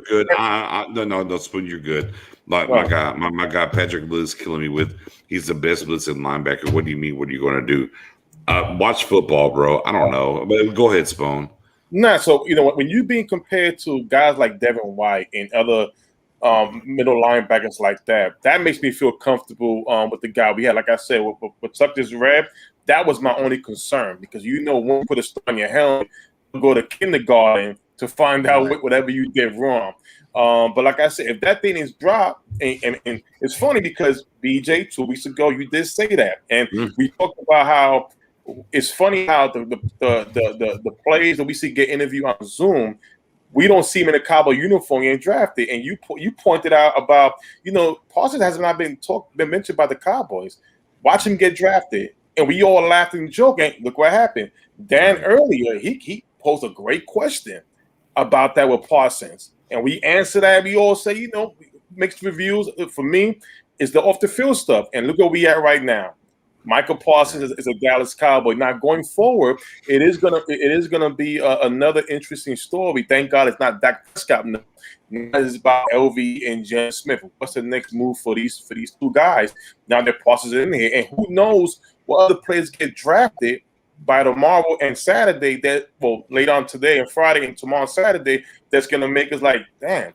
good. No, Spoon, you're good. Like my guy Patrick Liz killing me with, he's the best blitzing linebacker. What do you mean? What are you going to do? Watch football, bro. I don't know. But go ahead, Spoon. Nah, so when you're being compared to guys like Devin White and other middle linebackers like that makes me feel comfortable with the guy we had. Like I said, with Tucker's Reb, that was my only concern because when you put a star on your helmet, you go to kindergarten to find out whatever you did wrong. But like I said, if that thing is dropped, and it's funny because BJ 2 weeks ago you did say that, and we talked about how it's funny how the players that we see get interviewed on Zoom, we don't see him in a Cowboy uniform and drafted. And you pointed out about Parsons has not been mentioned by the Cowboys. Watch him get drafted, and we all laughed and joked. And look what happened. Dan earlier he posed a great question about that with Parsons. And we answer that. We all say, mixed reviews. For me, it's the off the field stuff. And look where we at right now. Micah Parsons is a Dallas Cowboy. Now going forward, it is gonna be another interesting story. Thank God it's not Dak Prescott. It's about LV and Jen Smith. What's the next move for these two guys? Now that Parsons is in here, and who knows what other players get drafted by tomorrow and Saturday, later on today and Friday and tomorrow and Saturday, that's going to make us like, damn,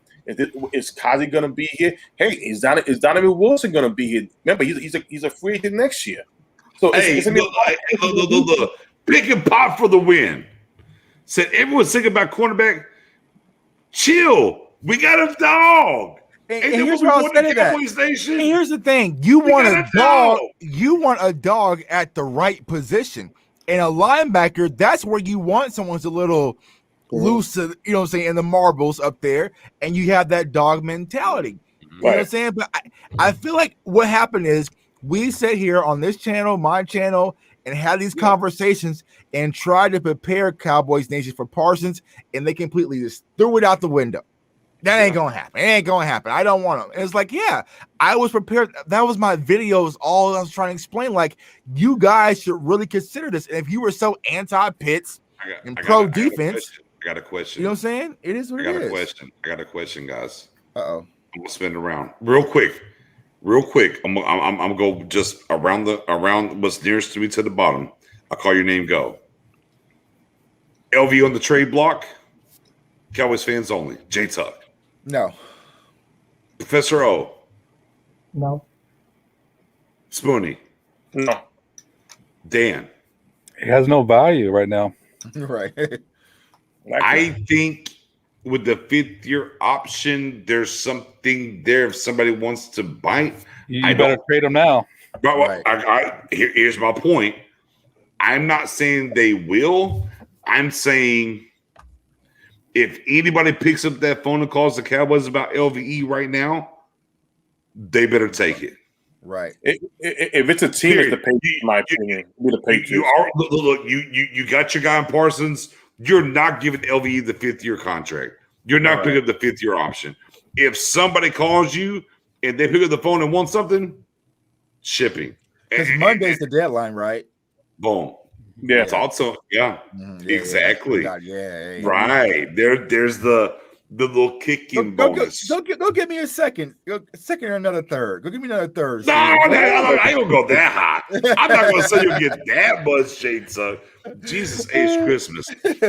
is Kazi going to be here? Hey, is Donovan Wilson going to be here? Remember, he's a free agent next year. So look, pick and pop for the win. Said everyone's thinking about cornerback. Chill. We got a dog. And here's what I was saying. And here's the thing: you want a dog. You want a dog at the right position. And a linebacker, that's where you want someone who's a little loose, you know what I'm saying, in the marbles up there, and you have that dog mentality. You know what I'm saying? But I feel like what happened is we sit here on this channel, my channel, and have these conversations and try to prepare Cowboys Nation for Parsons, and they completely just threw it out the window. That ain't gonna happen. It ain't gonna happen. I don't want them. And it's like, yeah, I was prepared. That was my videos. All I was trying to explain. Like, you guys should really consider this. And if you were so anti-Pitts and pro defense, I got a question. You know what I'm saying? It is what it is. I got a question, guys. I'm gonna spin it around real quick. I'm gonna go just around what's nearest to me to the bottom. I'll call your name. Go. LV on the trade block. Cowboys fans only. J Tuck. No. Professor O. No. Spoony. No. Dan. It has no value right now. Right. I think with the 5th-year option, there's something there if somebody wants to bite. You better trade them now. Right. Here's my point. I'm not saying they will. I'm saying if anybody picks up that phone and calls the Cowboys about LVE right now, they better take it. Right. If it's a team, it's the Patriots, in my opinion. The Patriots. You got your guy in Parsons. You're not giving LVE the 5th-year contract. You're not picking up the 5th-year option. If somebody calls you and they pick up the phone and want something, shipping. Because Monday's the deadline, right? Boom. Yeah. Thought so. Yeah. Exactly. Yeah. Right. There's the little kicking bonus. Go give me a second. A second or another third. Go give me another third. No, I don't go that high. I'm not going to say you'll get that much shade, son. Jesus H. Christmas.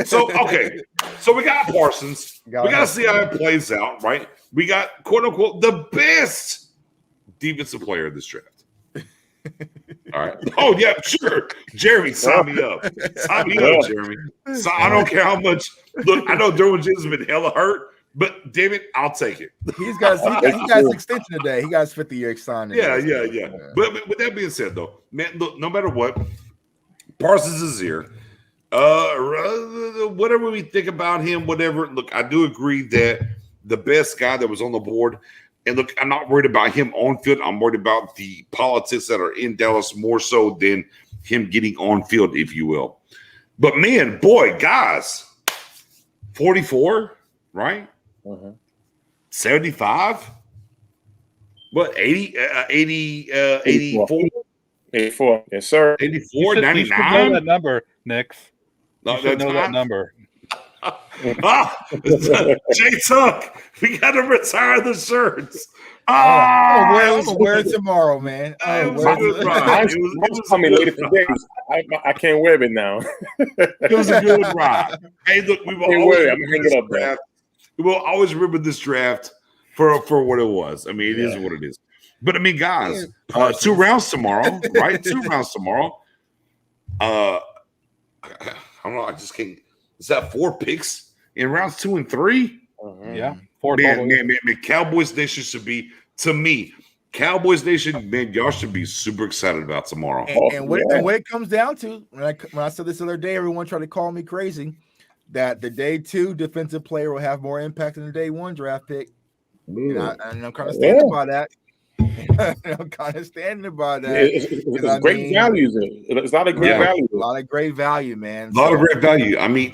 So, okay. So we got Parsons. We got to see how it plays out, right? We got, quote unquote, the best defensive player of this draft. All right. Oh, yeah, sure. Jeremy, sign me up. Sign me up, Jeremy. So I don't care how much. Look, I know Derwin James has been hella hurt, but damn it, I'll take it. He got his extension today. He got his 50-year extension. Yeah. But with that being said, though, man, look, no matter what, Parsons is here. Whatever we think about him, whatever. Look, I do agree that the best guy that was on the board. And look, I'm not worried about him on field. I'm worried about the politics that are in Dallas more so than him getting on field, if you will. But man, boy, guys, 44, right? 75? What, 84? 84, yes, sir. 84, 99? You should know that number, Nix. You should know that number. J Tuck, we got to retire the shirts. I'm gonna wear it tomorrow, man. It was a good ride. It was coming later today. I can't wear it now. It was a good ride. Hey, look, we will always remember this draft for what it was. I mean, it is what it is. But I mean, guys, 2 rounds tomorrow, right? 2 rounds tomorrow. I don't know. I just can't. Is that 4 picks in rounds 2 and 3? Yeah, 4. Man, Cowboys Nation should be, to me, Cowboys Nation, man, y'all should be super excited about tomorrow. And what it comes down to, when I said this the other day, everyone tried to call me crazy that the day 2 defensive player will have more impact than the day 1 draft pick. And I'm kind of standing by that. I'm kind of standing by that. It's great value. It's a lot of great value. A lot of great value, man. A lot of great value. I mean,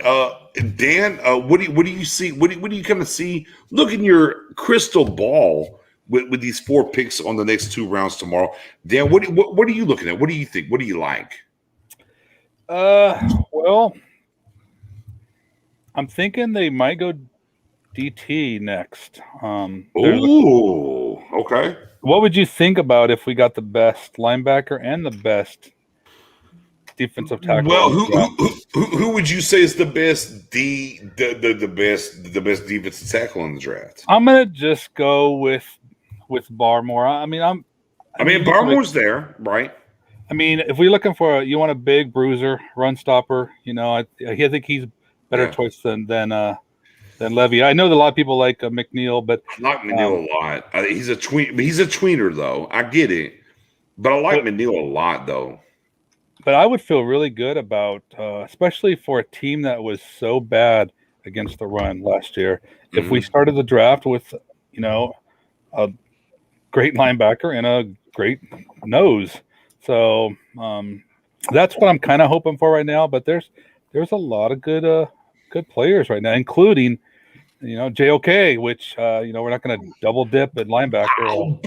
Dan, what do you see? What do you kind of see? Look in your crystal ball with these 4 picks on the next 2 rounds tomorrow. Dan, what are you looking at? What do you think? What do you like? Well, I'm thinking they might go DT next. Ooh, okay. What would you think about if we got the best linebacker and the best defensive tackle? Well, who would you say is the best the best defensive tackle in the draft? I'm gonna just go with Barmore. I mean, Barmore's there, right? I mean, if we're looking for you want a big bruiser, run stopper, I think he's better choice than Levy. I know that a lot of people like McNeil, but I like McNeil a lot. He's a tweener, though. I get it, but I like McNeil a lot, though. But I would feel really good about, especially for a team that was so bad against the run last year, if we started the draft with, a great linebacker and a great nose. So that's what I'm kind of hoping for right now. But there's a lot of good players right now, including JOK, which we're not going to double dip at linebacker.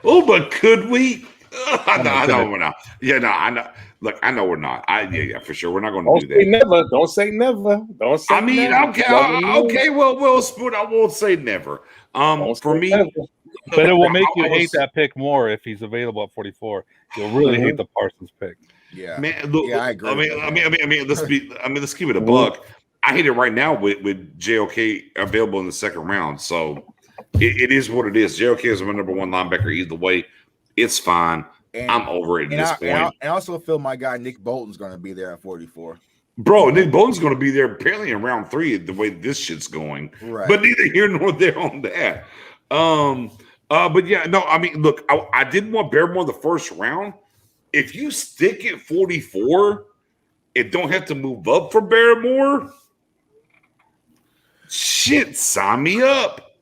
But could we? I know we're not. Yeah, no, I know. Look, I know we're not. Yeah, for sure, we're not going to do that. Don't say never. Don't say. I mean, never. okay. Well, Spoon, I won't say never. For me, never. But it will make you hate that pick more if he's available at 44. You'll really hate the Parsons pick. Yeah, man. Look, I agree. I mean, let's keep it a buck. I hate it right now with JOK available in the 2nd round. So it is what it is. JOK is my number 1 linebacker either way. It's fine. I'm over it at this point. I also feel my guy Nick Bolton's going to be there at 44. Bro, Nick Bolton's going to be there apparently in round 3 the way this shit's going. Right. But neither here nor there on that. But yeah, no, I mean, look, I didn't want Barrymore the 1st round. If you stick at 44 and don't have to move up for Barrymore, shit, sign me up.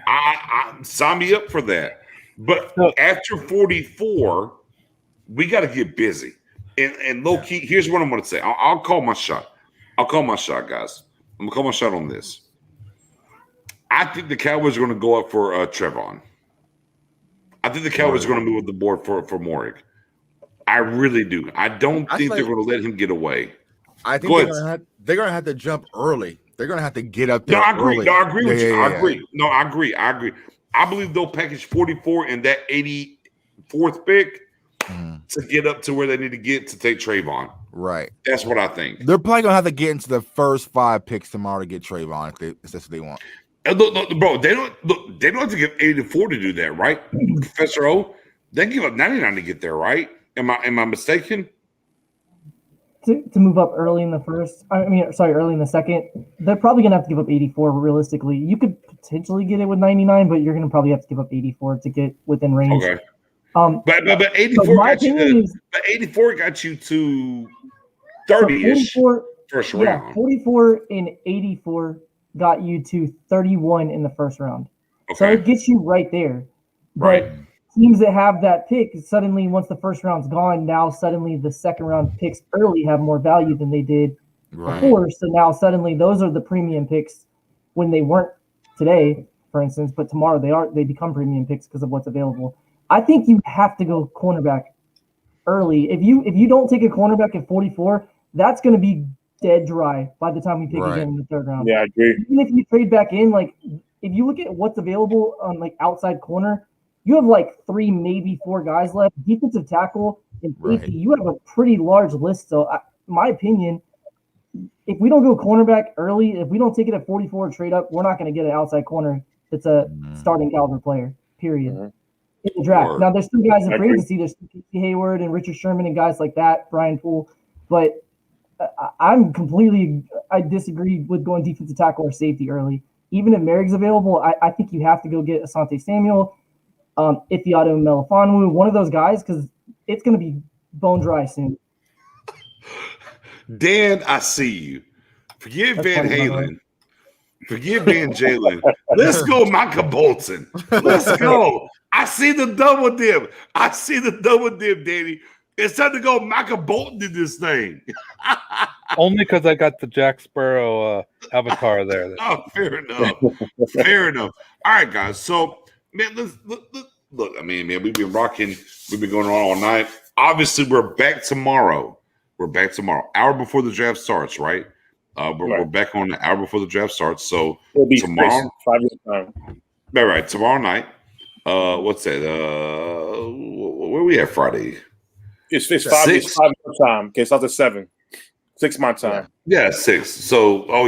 I sign me up for that. But after 44, we got to get busy. And low key, here's what I'm going to say. I'll call my shot. Guys. I'm going to call my shot on this. I think the Cowboys are going to go up for Trevon. I think the Cowboys are going to move the board for Morig. I really do. I don't think they're going to let him get away. I think they're going to have to jump early. They're going to have to get up there. No, I agree. Early. No, I agree with you. Yeah. I agree. No, I agree. I believe they'll package 44 and that 84th pick to get up to where they need to get to take Trayvon. Right. That's what I think. They're probably going to have to get into the first 5 picks tomorrow to get Trayvon if that's what they want. And look, bro, they don't have to give 84 to do that, right? Professor O, they give up 99 to get there, right? Am I mistaken? To move up early in the early in the 2nd, they're probably going to have to give up 84 realistically. You could potentially get it with 99, but you're going to probably have to give up 84 to get within range. Okay. But 84 got you to 30-ish first round. 44 and 84 got you to 31 in the 1st round. Okay. So it gets you right there. But teams that have that pick, suddenly once the 1st round's gone, now suddenly the 2nd round picks early have more value than they did before. So now suddenly those are the premium picks when they weren't today, for instance, but tomorrow they become premium picks because of what's available. I think you have to go cornerback early. If you don't take a cornerback at 44, that's going to be dead dry by the time we pick again in the 3rd round. Yeah, I agree. Even if you trade back in, like if you look at what's available on like outside corner, you have like 3, maybe 4 guys left. Defensive tackle and safety, you have a pretty large list. So, in my opinion, if we don't go cornerback early, if we don't take it at 44 trade up, we're not going to get an outside corner that's a starting caliber player, period, in the draft. Now, there's 2 guys in free agency. There's Casey Hayward and Richard Sherman and guys like that, Brian Poole. But I disagree with going defensive tackle or safety early. Even if Merrick's available, I think you have to go get Asante Samuel, Ifeatu Melifonwu, one of those guys, because it's going to be bone dry soon. Dan, I see you. Forget Van Halen. Forget Van Jalen. Let's go, Micah Bolton. Let's go. I see the double dip. Danny. It's time to go. Micah Bolton did this thing. Only because I got the Jack Sparrow avatar there. Oh, fair enough. Fair enough. All right, guys. So, man, let's look. I mean, man, we've been rocking. We've been going on all night. Obviously, we're back tomorrow. Hour before the draft starts, right? We're back on the hour before the draft starts. So tomorrow, 5 years time. Right. Tomorrow night. What's that? Where we at Friday? It's 5 years time. Okay, it's out to 7. 6 my time. Yeah, 6. So,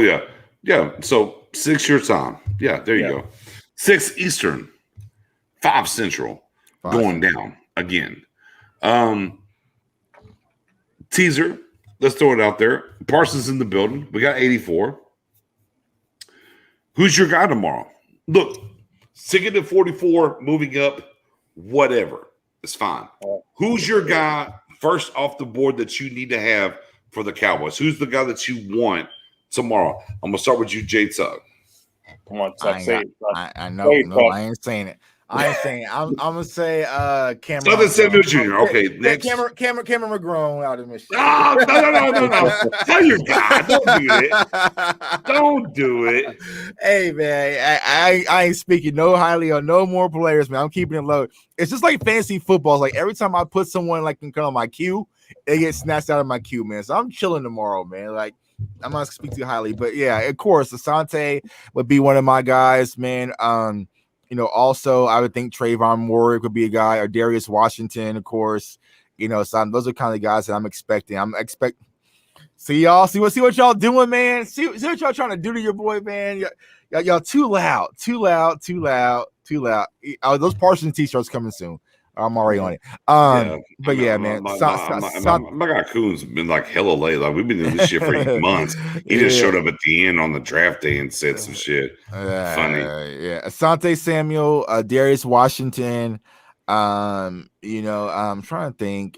yeah. So 6 your time. Yeah, there you go. 6 Eastern, 5 Central, going down again. Teaser. Let's throw it out there. Parsons in the building. We got 84. Who's your guy tomorrow? Look, sticking to 44, moving up, whatever. It's fine. Who's your guy first off the board that you need to have for the Cowboys? Who's the guy that you want tomorrow? I'm going to start with you, J Tug. Come on, Tug. Say it. I know. No, I ain't saying it. I'm gonna say Cameron. Southern Samuel Jr. Okay, next. Cameron McGrone out of Michigan. No. Tell your guy. Don't do it. Hey man, I ain't speaking no highly on no more players, man. I'm keeping it low. It's just like fantasy football. It's like every time I put someone like in kind of my queue, they get snatched out of my queue, man. So I'm chilling tomorrow, man. Like I'm not speaking too highly, but yeah, of course, Asante would be one of my guys, man. Also, I would think Trayvon Warwick would be a guy, or Darius Washington, of course. So those are kind of guys that I'm expecting. See what y'all doing, man. See what y'all trying to do to your boy, man. Y'all too loud. Those Parsons t-shirts coming soon. I'm already on it. But yeah, man. My guy Coon's been like hella late. Like we've been in this shit for months. He just showed up at the end on the draft day and said some shit. Funny. Asante Samuel, Darius Washington. I'm trying to think.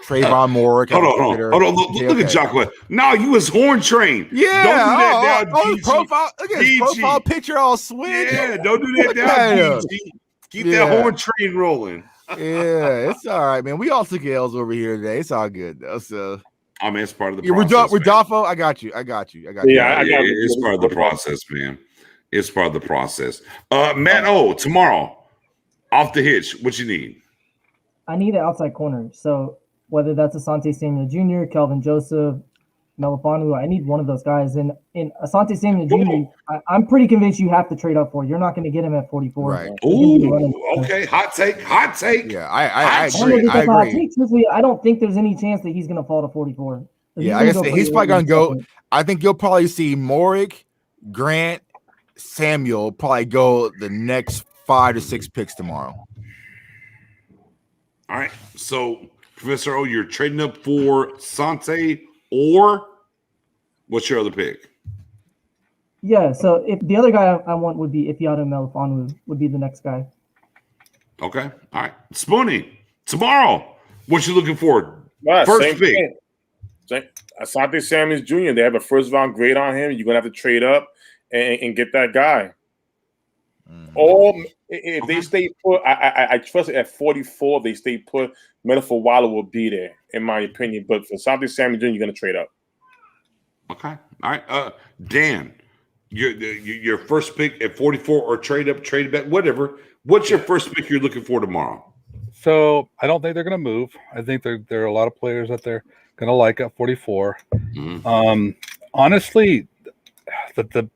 Trayvon Warwick. Hold on. Look at Jocko. No, you was horn trained. Yeah. Don't do that now, his profile. Look at his profile picture all switch. Yeah, don't do that now, DG. Keep that horn train rolling. Yeah, it's all right, man. We all took L's over here today. It's all good though. So I mean, it's part of the process. Rodolfo, I got you. Yeah, it's part of the process, man. It's part of the process. Matt tomorrow, off the hitch, what you need? I need an outside corner. So whether that's Asante Samuel Jr., Kelvin Joseph, Melifonwu, I need one of those guys. And in Asante Samuel Jr., I'm pretty convinced you have to trade up for. You're not going to get him at 44. Right. Ooh, okay. Hot take. Yeah, I agree. I agree. I don't think there's any chance that he's going to fall to 44. Yeah, I guess he's probably going to go. I think you'll probably see Morick, Grant, Samuel probably go the next 5 to 6 picks tomorrow. All right. So, Professor O, you're trading up for Sante, or what's your other pick? Yeah, so if the other guy I want would be Ifeatu Melifonwu would be the next guy. Okay. All right. Spoonie, tomorrow, what you looking for? Right, first pick. Asante Samuel Jr., they have a first round grade on him. You're going to have to trade up and get that guy. Or if they stay put, I trust it at 44. They stay put. Metaphor Waller will be there, in my opinion. But for Asante Samuel Jr., you're going to trade up. Okay. All right. Dan, your first pick at 44 or trade up, trade back, whatever. What's your first pick you're looking for tomorrow? So I don't think they're going to move. I think there are a lot of players that they're going to like at 44. Honestly, the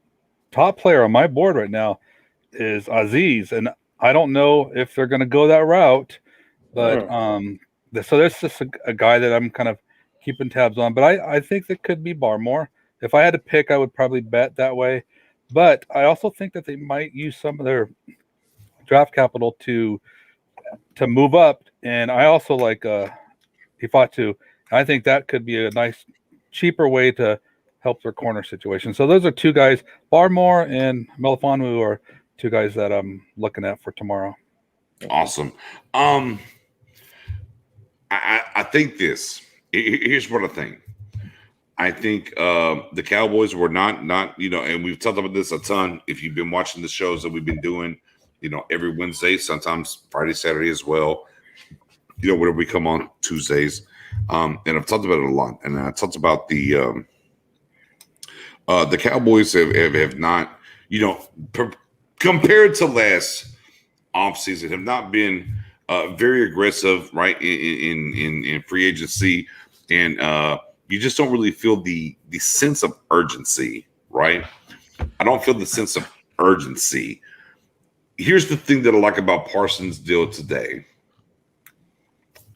top player on my board right now is Aziz, and I don't know if they're going to go that route, but so there's just a guy that I'm kind of keeping tabs on. But I think that could be Barmore. If I had to pick, I would probably bet that way. But I also think that they might use some of their draft capital to move up, and I also like Ifatu. I think that could be a nice, cheaper way to help their corner situation. So those are two guys. Barmore and Melifonwu are two guys that I'm looking at for tomorrow. Awesome. I think this. Here's what I think. I think the Cowboys were not, and we've talked about this a ton. If you've been watching the shows that we've been doing, every Wednesday, sometimes Friday, Saturday as well, whenever we come on Tuesdays. And I've talked about it a lot. And I talked about the Cowboys have not, compared to last offseason, have not been very aggressive, right, in free agency. And you just don't really feel the sense of urgency, right? I don't feel the sense of urgency. Here's the thing that I like about Parsons' deal today.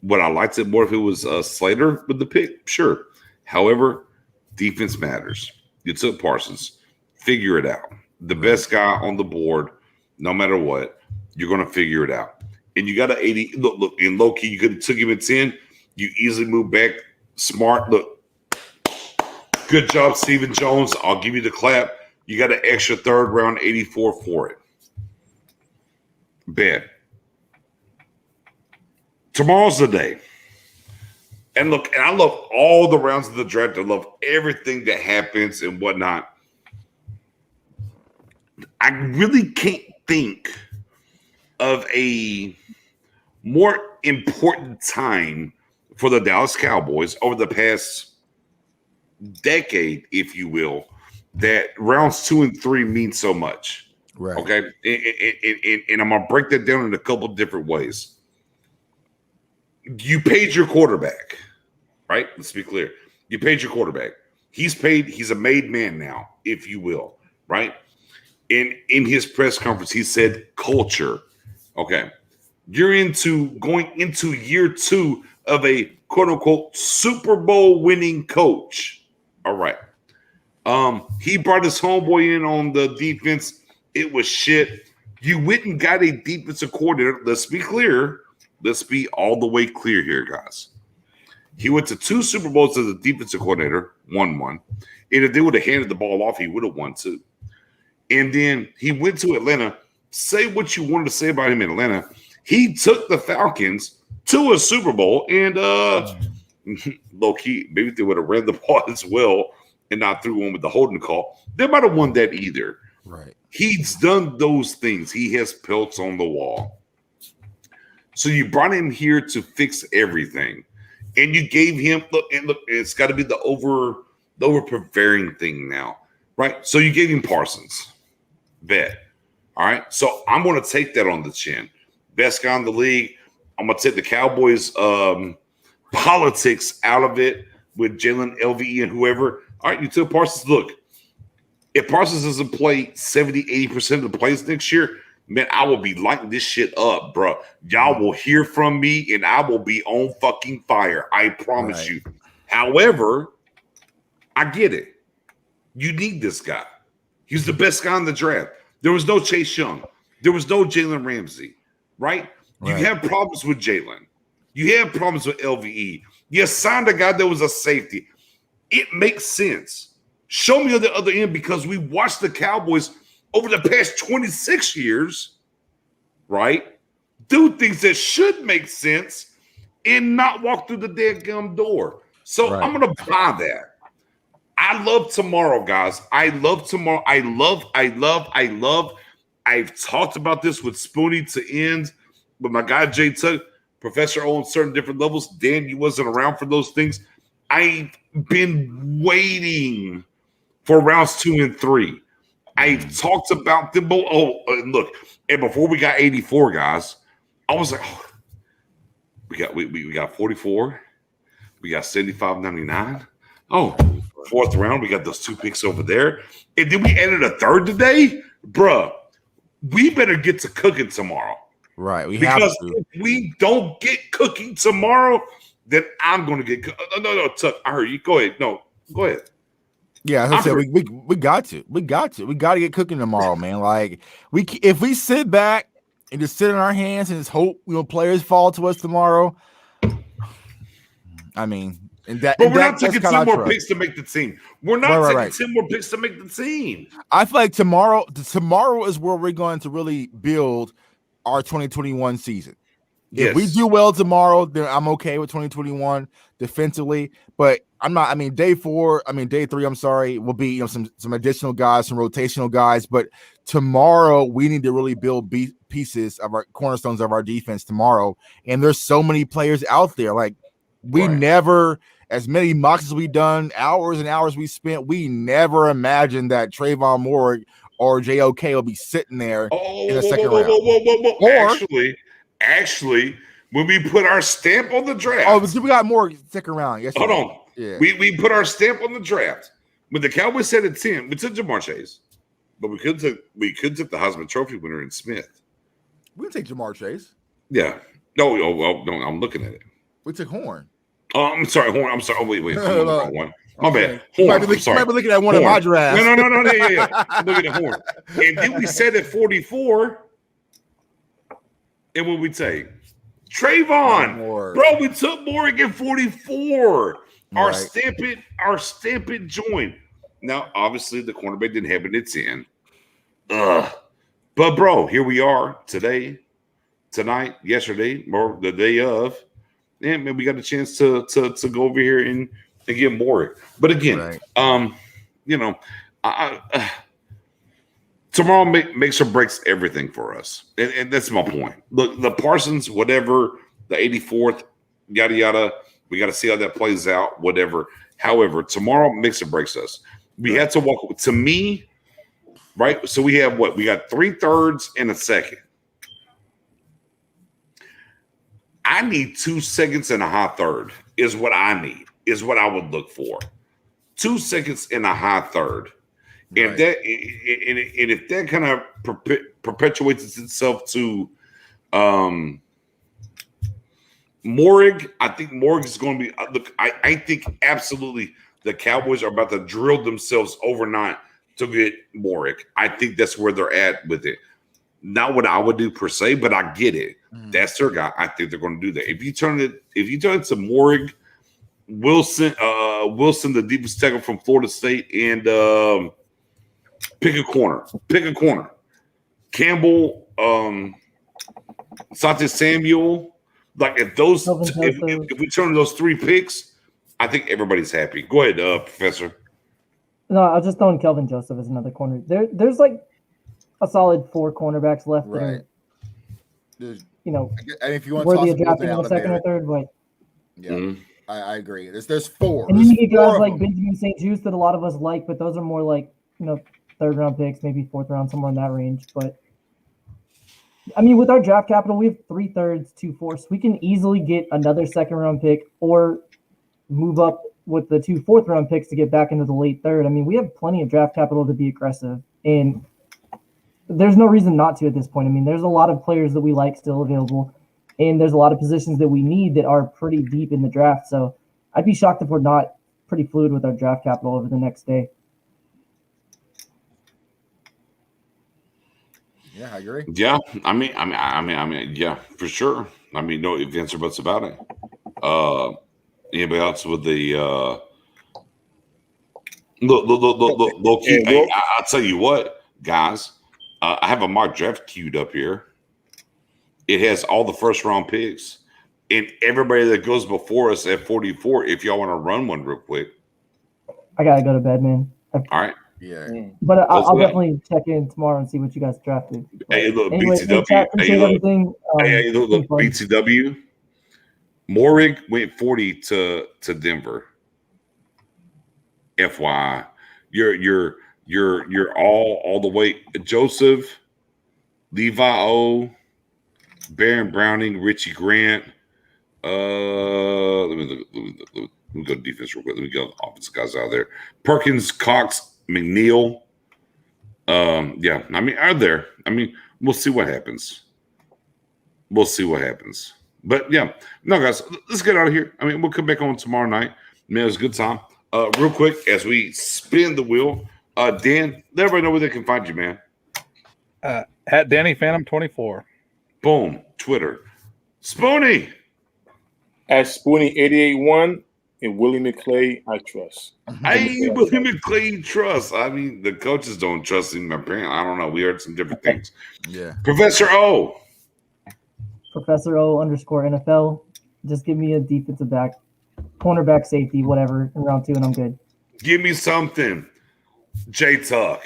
Would I liked it more if it was Slater with the pick? Sure. However, defense matters. You took Parsons. Figure it out. The best guy on the board, no matter what, you're going to figure it out. And you got an 80. Look, in low key, you could have took him at 10. You easily move back. Smart. Look, good job, Stephen Jones. I'll give you the clap. You got an extra third round 84 for it. Bet. Tomorrow's the day. And look, and I love all the rounds of the draft. I love everything that happens and whatnot. I really can't think of a more important time for the Dallas Cowboys over the past decade, if you will, that rounds 2 and 3 mean so much. Right. Okay. And I'm going to break that down in a couple different ways. You paid your quarterback, right? Let's be clear. You paid your quarterback. He's paid. He's a made man now, if you will, right? And in his press conference, he said culture. Okay. You're going into year 2 of a quote unquote Super Bowl winning coach. All right. He brought his homeboy in on the defense. It was shit. You went and got a defensive coordinator. Let's be clear. Let's be all the way clear here, guys. He went to 2 Super Bowls as a defensive coordinator, won one. And if they would have handed the ball off, he would have won 2. And then he went to Atlanta. Say what you wanted to say about him in Atlanta. He took the Falcons to a Super Bowl. And low-key, maybe if they would have ran the ball as well and not threw one with the holding call, they might have won that either. Right. He's done those things. He has pelts on the wall. So you brought him here to fix everything. And you gave him, look, it's got to be the over-preparing thing now, right? So you gave him Parsons. Bet. All right? So I'm going to take that on the chin. Best guy in the league. I'm going to take the Cowboys politics out of it with Jalen, LVE, and whoever. All right, you took Parsons. Look, if Parsons doesn't play 70, 80% of the plays next year, man, I will be lighting this shit up, bro. Y'all will hear from me, and I will be on fucking fire. I promise you. However, I get it. You need this guy. He's the best guy in the draft. There was no Chase Young. There was no Jalen Ramsey, right? You have problems with Jalen. You have problems with LVE. You signed a guy that was a safety. It makes sense. Show me on the other end, because we watched the Cowboys over the past 26 years, right, do things that should make sense and not walk through the damn door. So I'm going to buy that. I love tomorrow, guys. I love tomorrow. I love. I've talked about this with Spoonie to end, but my guy Jay Tuck, Professor O on certain different levels. Dan, you wasn't around for those things. I've been waiting for rounds 2 and 3. I've talked about them. Look, and before we got 84, guys, I was like, we got 44. We got 75.99. Oh, fourth round. We got those 2 picks over there. And then we added a third today. Bruh, we better get to cooking tomorrow. Right. Because if we don't get cooking tomorrow, then I'm going to get No, Tuck, I heard you. Go ahead. No, go ahead. Yeah, I said we got to. We got to get cooking tomorrow, man. Like if we sit back and just sit in our hands and just hope players fall to us tomorrow. I mean, but we're not taking 10 more picks to make the team. We're not taking 10 more picks to make the team. I feel like tomorrow is where we're going to really build our 2021 season. Yes. If we do well tomorrow, then I'm okay with 2021 defensively. But I'm not. I mean, day 3. I'm sorry. Will be some additional guys, some rotational guys. But tomorrow we need to really build pieces of our cornerstones of our defense tomorrow. And there's so many players out there. Like we never, as many mocks as we've done, hours and hours we spent. We never imagined that Trayvon Moore or JOK will be sitting there in the second round. Actually, when we put our stamp on the draft, we got more second round. Yes, hold on. Yeah. We put our stamp on the draft. When the Cowboys said at 10, we took Jamar Chase, but we could take the Heisman Trophy winner in Smith. We can take Jamar Chase. Yeah. No. I'm looking at it. We took Horn. Oh, I'm sorry, Horn. I'm sorry. Oh, wait. I'm on the wrong one. My bad. Horn. You might be looking at one of my drafts. No. Yeah. I'm looking at Horn. And then we said at 44. And what we take? Trayvon. Bro, we took Morrig at 44. Our stamp it joint. Now, obviously, the cornerback didn't have it at 10. But, bro, here we are today, tonight, yesterday, or the day of. And man, we got a chance to go over here and get Morrig. But again, tomorrow makes or breaks everything for us. And that's my point. Look, the Parsons, whatever, the 84th, yada, yada, we got to see how that plays out, whatever. However, tomorrow makes or breaks us. We had to walk, to me, right? So we have what? We got 3/3 and a second. I need 2 seconds and a high third is what I need, is what I would look for. 2 seconds and a high third. Right. If that kind of perpetuates itself to Morrig, I think Morrig is going to be. Look, I think absolutely the Cowboys are about to drill themselves overnight to get Morrig. I think that's where they're at with it. Not what I would do per se, but I get it. That's their guy. I think they're going to do that. If you turn it to Morrig, Wilson, the defensive tackle from Florida State, and pick a corner. Campbell, Sante Samuel. Like if we turn to those 3 picks, I think everybody's happy. Go ahead, Professor. No, I was just throwing Kelvin Joseph as another corner. There's like a solid 4 cornerbacks left that are, and if you want worthy of drafting in the second or third, but I agree. There's 4. And then you get guys like Benjamin St. Juste that a lot of us like, but those are more like 3rd round picks, maybe 4th round, somewhere in that range. But I mean, with our draft capital, we have 3/3, 2 4ths. We can easily get another 2nd round pick or move up with the 2 4th round picks to get back into the late 3rd. I mean, we have plenty of draft capital to be aggressive, and there's no reason not to at this point. I mean, there's a lot of players that we like still available, and there's a lot of positions that we need that are pretty deep in the draft. So I'd be shocked if we're not pretty fluid with our draft capital over the next day. Yeah, I agree. Yeah, I mean, yeah, for sure. I mean, no ifs or buts about it. Anybody else with the low key? I'll tell you what, guys. I have a mock draft queued up here. It has all the 1st round picks and everybody that goes before us at 44. If y'all want to run one real quick, I gotta go to bed, man. All right. Yeah. But I'll definitely check in tomorrow and see what you guys drafted. Hey, look, BTW. Look, BTW. Morrig went 40 to Denver. FYI, you're all the way. Joseph, Levi O, Baron Browning, Richie Grant. Let me look. Let me go defense real quick. Let me go offensive guys out there. Perkins, Cox, McNeil. Yeah, I mean, are there? I mean, we'll see what happens. We'll see what happens. But yeah, no, guys, let's get out of here. I mean, we'll come back on tomorrow night. Man, it was a good time. Real quick, as we spin the wheel, Dan, let everybody know where they can find you, man. At Danny Phantom 24. Boom, Twitter. Spoony. At Spoonie881 and Willie McClay, I trust. Hey, Willie McClay trust. I mean, the coaches don't trust him, apparently. I don't know. We heard some different things. Yeah. Professor O. Professor O _ NFL. Just give me a defensive back, cornerback, safety, whatever, in round 2, and I'm good. Give me something. J Tuck.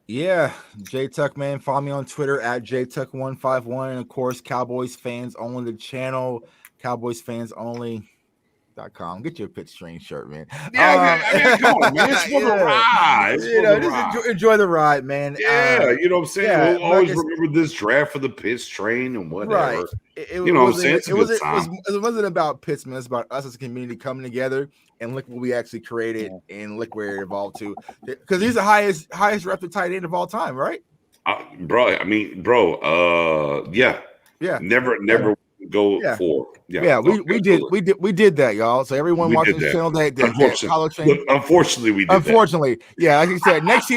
Yeah, J Tuck, man. Follow me on Twitter at JTuck151. And of course, Cowboys fans only the channel, CowboysFansOnly.com. Get your Pitch Train shirt, man. Yeah, I mean, come on, man. It's for the ride. Just enjoy the ride, man. Yeah, you know what I'm saying? yeah, we'll always remember this draft for the Pitch Train and whatever. Right. You know what I'm saying? It's a good time. It wasn't about Pitts, man. It's about us as a community coming together and look what we actually created and look where it evolved to. Because he's the highest drafted tight end of all time, right? Bro, yeah. Yeah. Never go for. Yeah, we did that, y'all. So everyone watching the channel unfortunately, we did that. Yeah, like you said, next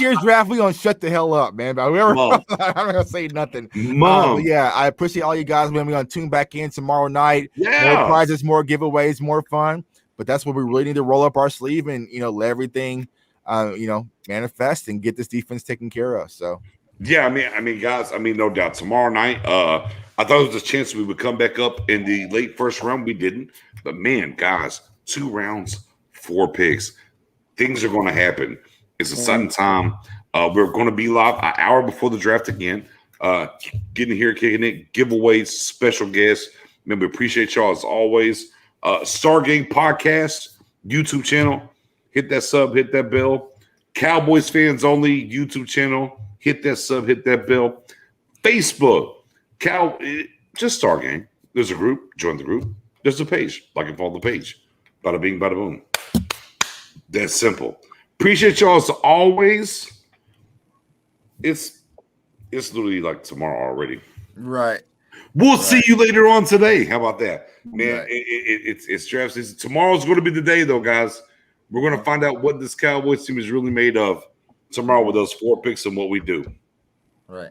year's draft, we gonna shut the hell up, man. But I'm not gonna say nothing. Yeah, I appreciate all you guys, man. We're gonna tune back in tomorrow night. Yeah, more prizes, more giveaways, more fun. But that's what we really need to roll up our sleeve and let everything manifest and get this defense taken care of. So yeah, I mean, guys, no doubt. Tomorrow night, I thought there was a chance we would come back up in the late first round. We didn't. But man, guys, 2 rounds, 4 picks. Things are going to happen. It's a sudden time. We're going to be live an hour before the draft again. Getting here, kicking it, giveaways, special guests. Man, we appreciate y'all as always. Stargate Podcast, YouTube channel. Hit that sub, hit that bell. Cowboys Fans Only YouTube channel. Hit that sub, hit that bell. Facebook. Just Stargame. There's a group. Join the group. There's a page. Like and follow the page. Bada bing, bada boom. That's simple. Appreciate y'all as always. It's literally like tomorrow already. Right. We'll see you later on today. How about that, man? Right. It's draft season. Tomorrow's going to be the day, though, guys. We're going to find out what this Cowboys team is really made of tomorrow with those 4 picks and what we do. Right.